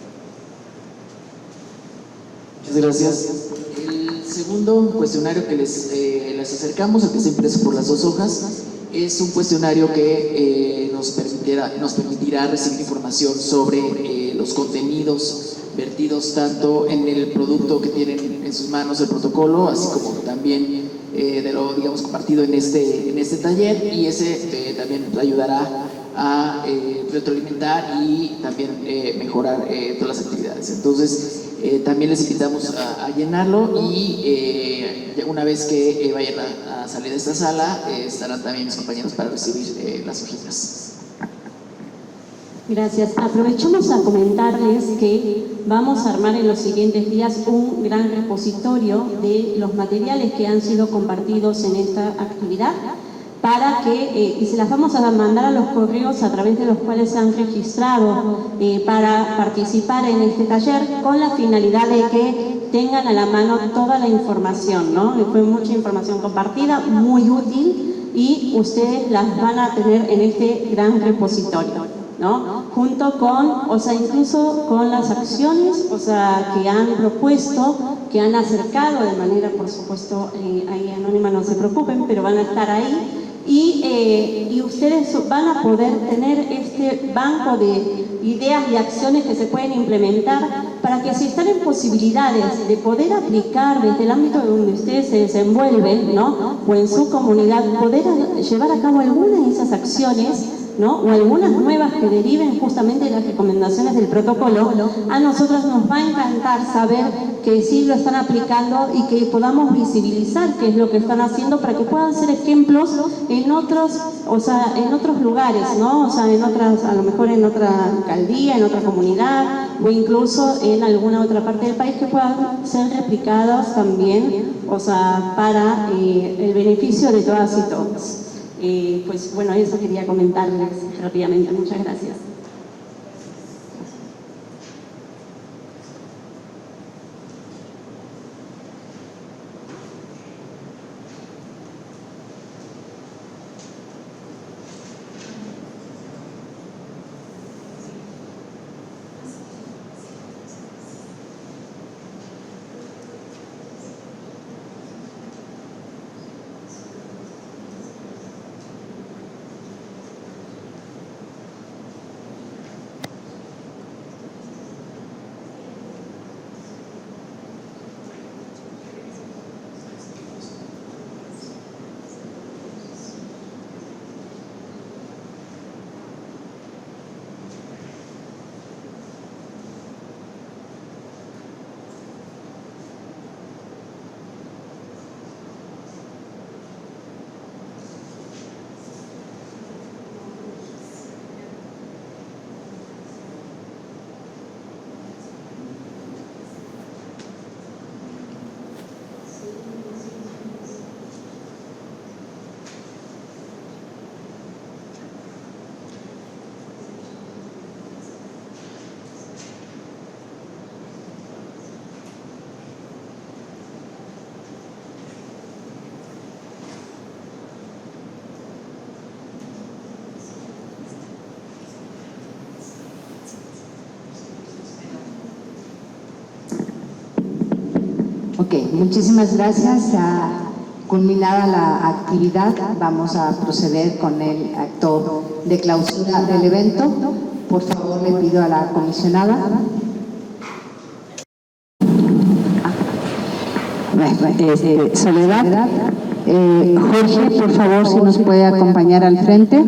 Muchas gracias. El segundo cuestionario que les acercamos, el que está impreso por las dos hojas, es un cuestionario que nos permitirá recibir información sobre los contenidos vertidos tanto en el producto que tienen en sus manos, el protocolo, así como también de lo, digamos, compartido en este taller, y ese también ayudará a retroalimentar y también mejorar todas las actividades. Entonces, también les invitamos a llenarlo, y una vez que vayan a salir de esta sala, estarán también mis compañeros para recibir las hojitas. Gracias. Aprovechamos a comentarles que vamos a armar en los siguientes días un gran repositorio de los materiales que han sido compartidos en esta actividad, para que, y se las vamos a mandar a los correos a través de los cuales se han registrado para participar en este taller, con la finalidad de que tengan a la mano toda la información, ¿no? Fue mucha información compartida, muy útil, y ustedes las van a tener en este gran repositorio, ¿no? Junto con, o sea, incluso con las acciones, o sea, que han propuesto, que han acercado de manera, por supuesto, ahí anónima, no se preocupen, pero van a estar ahí. Y ustedes van a poder tener este banco de ideas y acciones que se pueden implementar para que si están en posibilidades de poder aplicar desde el ámbito donde ustedes se desenvuelven, ¿no? O en su comunidad, poder llevar a cabo algunas de esas acciones, ¿no? O algunas nuevas que deriven justamente de las recomendaciones del protocolo, a nosotros nos va a encantar saber que sí lo están aplicando y que podamos visibilizar qué es lo que están haciendo para que puedan ser ejemplos en otros, o sea, en otros lugares, ¿no? O sea, en otras, a lo mejor en otra alcaldía, en otra comunidad o incluso en alguna otra parte del país que puedan ser replicados también, o sea, para el beneficio de todas y todos. Pues bueno, eso quería comentarles rápidamente. Muchas gracias. Ok, muchísimas gracias. Ya culminada la actividad, vamos a proceder con el acto de clausura del evento. Por favor, le pido a la comisionada. Soledad. Jorge, por favor, si nos puede acompañar al frente.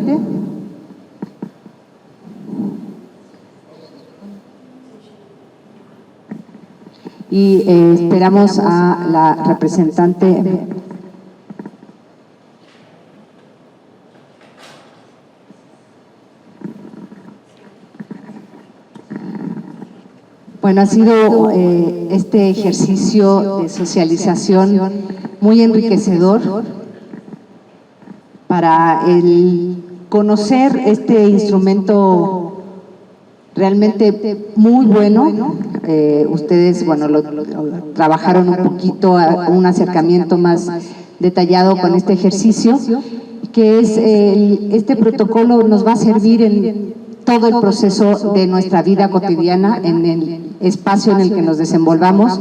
Y esperamos a la representante. Bueno, ha sido este ejercicio de socialización muy enriquecedor para el conocer este instrumento realmente muy bueno. Ustedes, bueno, lo trabajaron un poquito, un acercamiento más detallado con este ejercicio, que es este protocolo nos va a servir en todo el proceso de nuestra vida cotidiana, en el espacio en el que nos desenvolvamos,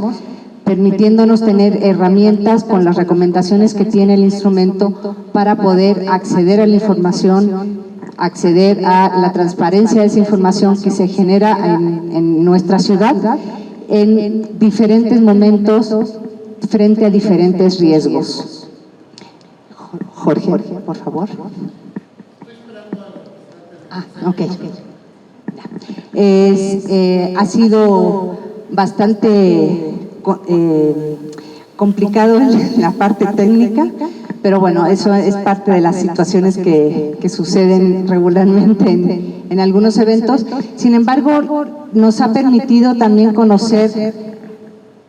permitiéndonos tener herramientas con las recomendaciones que tiene el instrumento para poder acceder a la información, acceder a la transparencia de esa información que se genera en nuestra ciudad en diferentes momentos frente a diferentes riesgos. Jorge, por favor. Ok. Ha sido bastante complicado en la parte técnica, pero bueno, eso es parte de las situaciones que suceden regularmente en algunos eventos. Sin embargo, nos ha permitido también conocer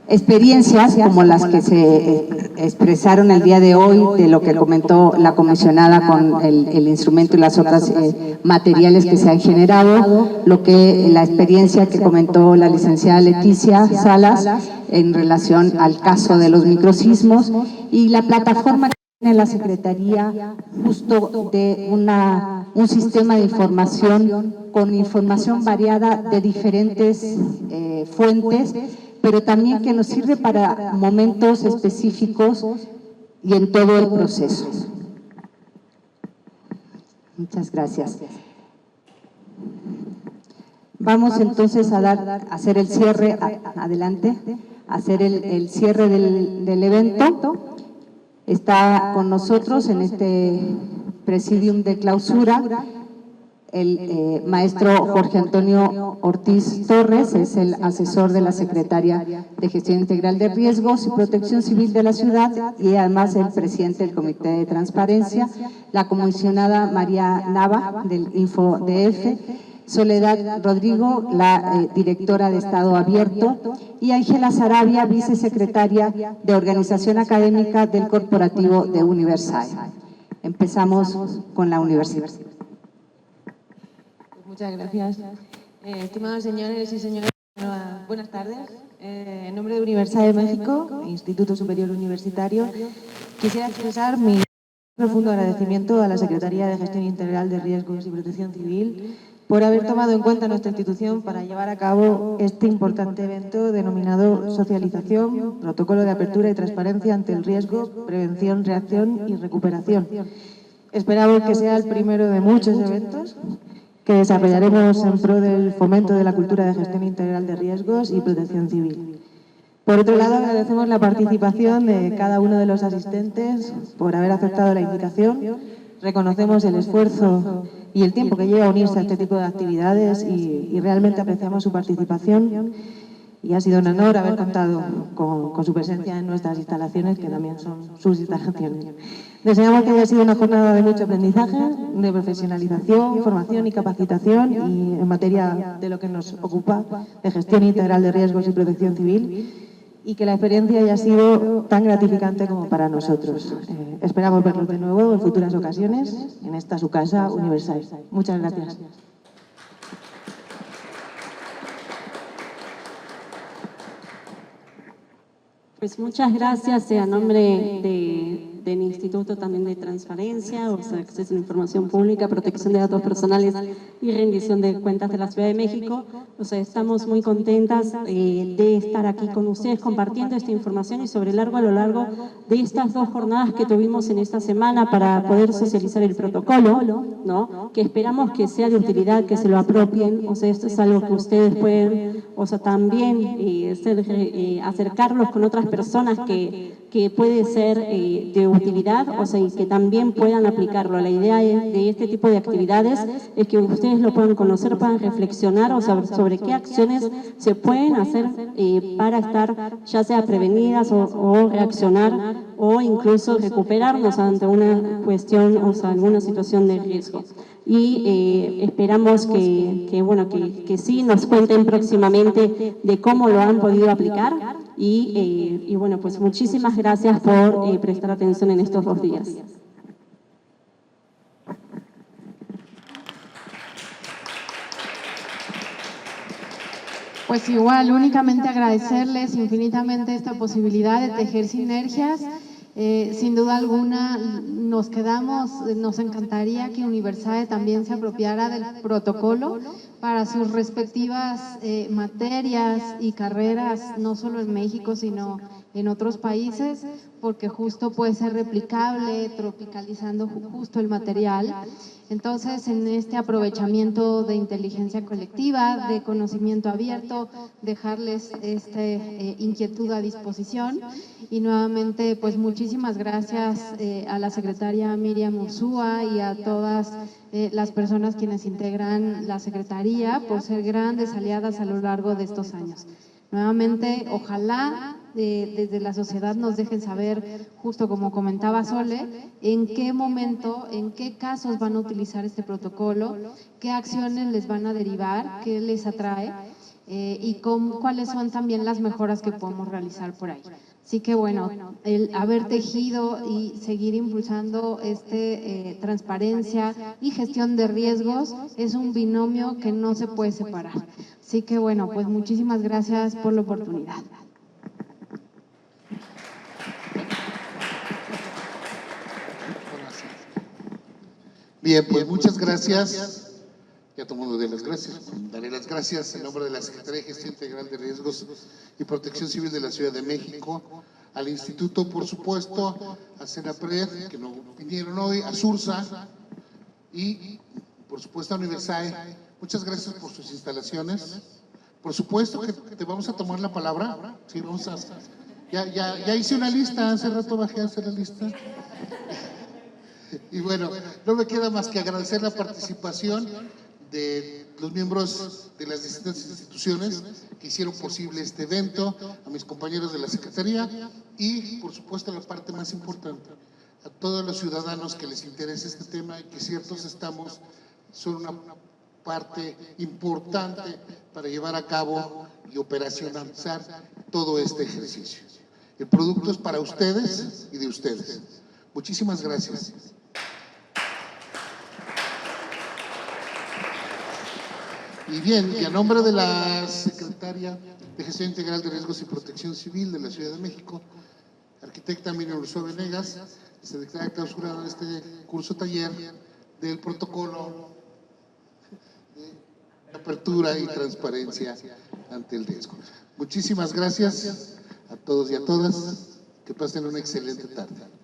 experiencias como las que se expresaron el día de hoy, de lo que comentó la comisionada con el instrumento y las otras materiales que se han generado, la experiencia que comentó la licenciada Leticia Salas en relación al caso de los microsismos y la plataforma que tiene la Secretaría justo de un sistema de información con información variada de diferentes fuentes, pero también que nos sirve para momentos específicos y en todo el proceso. Muchas gracias. Vamos entonces a hacer el cierre, adelante, hacer el cierre del evento. Está con nosotros en este presidium de clausura el maestro Jorge Antonio Ortiz Torres, es el asesor de la Secretaría de Gestión Integral de Riesgos y Protección Civil de la ciudad y además el presidente del Comité de Transparencia, la comisionada María Nava del InfoDF, Soledad Rodrigo, la directora de Estado Abierto, y Ángela Sarabia, vicesecretaria de Organización Académica del Corporativo de Universal. Empezamos con la universidad. Muchas gracias. Estimados señores y señoras, buenas tardes. En nombre de Universal de México, Instituto Superior Universitario, quisiera expresar mi profundo agradecimiento a la Secretaría de Gestión Integral de Riesgos y Protección Civil por haber tomado en cuenta nuestra institución para llevar a cabo este importante evento denominado Socialización, Protocolo de Apertura y Transparencia ante el Riesgo, Prevención, Reacción y Recuperación. Esperamos que sea el primero de muchos eventos que desarrollaremos en pro del fomento de la cultura de gestión integral de riesgos y protección civil. Por otro lado, agradecemos la participación de cada uno de los asistentes por haber aceptado la invitación. Reconocemos el esfuerzo y el tiempo que lleva a unirse a este tipo de actividades y realmente apreciamos su participación. Y ha sido un honor haber contado con su presencia en nuestras instalaciones, que también son sus instalaciones. Deseamos que haya sido una jornada de mucho aprendizaje, de profesionalización, formación y capacitación, y en materia de lo que nos ocupa, de gestión integral de riesgos y protección civil, y que la experiencia haya sido tan gratificante como para nosotros. Esperamos verlos de nuevo en futuras ocasiones en esta su casa Universal. Muchas gracias. Pues muchas gracias a nombre del Instituto también de Transparencia, o sea, Acceso a la Información Pública, Protección de Datos Personales y Rendición de Cuentas de la Ciudad de México. O sea, estamos muy contentas de estar aquí con ustedes compartiendo esta información y sobre a lo largo de estas 2 jornadas que tuvimos en esta semana para poder socializar el protocolo, ¿no? Que esperamos que sea de utilidad, que se lo apropien. O sea, esto es algo que ustedes pueden, o sea, también acercarlos con otras personas que puede ser de utilidad, o sea, y que también puedan aplicarlo. La idea de este tipo de actividades es que ustedes lo puedan conocer, puedan reflexionar, o sea, sobre qué acciones se pueden hacer para estar ya sea prevenidas o reaccionar o incluso recuperarnos ante una cuestión, o sea, alguna situación de riesgo. Y esperamos que sí nos cuenten próximamente de cómo lo han podido aplicar y bueno, pues muchísimas gracias por prestar atención en estos 2 días. Pues igual, únicamente agradecerles infinitamente esta posibilidad de tejer sinergias. Sin duda alguna nos encantaría que Universal también se apropiara del protocolo para sus respectivas materias y carreras, no solo en México, sino en otros países, porque justo puede ser replicable, tropicalizando justo el material. Entonces, en este aprovechamiento de inteligencia colectiva, de conocimiento abierto, dejarles esta inquietud a disposición. Y nuevamente, pues muchísimas gracias a la secretaria Miriam Ursúa y a todas las personas quienes integran la Secretaría por ser grandes aliadas a lo largo de estos años. Nuevamente, ojalá desde la sociedad nos dejen saber, justo como comentaba Sole, en qué momento, en qué casos van a utilizar este protocolo, qué acciones les van a derivar, qué les atrae y cuáles son también las mejoras que podemos realizar por ahí. Así que bueno, el haber tejido y seguir impulsando transparencia y gestión de riesgos es un binomio que no se puede separar. Así que bueno, pues muchísimas gracias por la oportunidad. Bien, pues muchas gracias. Ya todo el mundo dio las gracias. Daré las gracias en nombre de la Secretaría de Gestión Integral de Riesgos y Protección Civil de la Ciudad de México, al Instituto, por supuesto, a CENAPRED, que no vinieron hoy, a SURSA y, por supuesto, a Universal Muchas gracias por sus instalaciones. Por supuesto que te vamos a tomar la palabra. Sí, vamos a... Ya hice una lista, hace rato bajé a hacer la lista. Y bueno, no me queda más que agradecer la participación de los miembros de las distintas instituciones que hicieron posible este evento, a mis compañeros de la Secretaría y, por supuesto, la parte más importante, a todos los ciudadanos que les interesa este tema y que ciertos estamos son una parte importante para llevar a cabo y operacionalizar todo este ejercicio. El producto es para ustedes y de ustedes. Muchísimas gracias. Y bien, y a nombre de la Secretaria de Gestión Integral de Riesgos y Protección Civil de la Ciudad de México, arquitecta Miriam Ursúa Venegas, se declara clausurado este curso taller del protocolo de apertura y transparencia ante el riesgo. Muchísimas gracias a todos y a todas, que pasen una excelente tarde.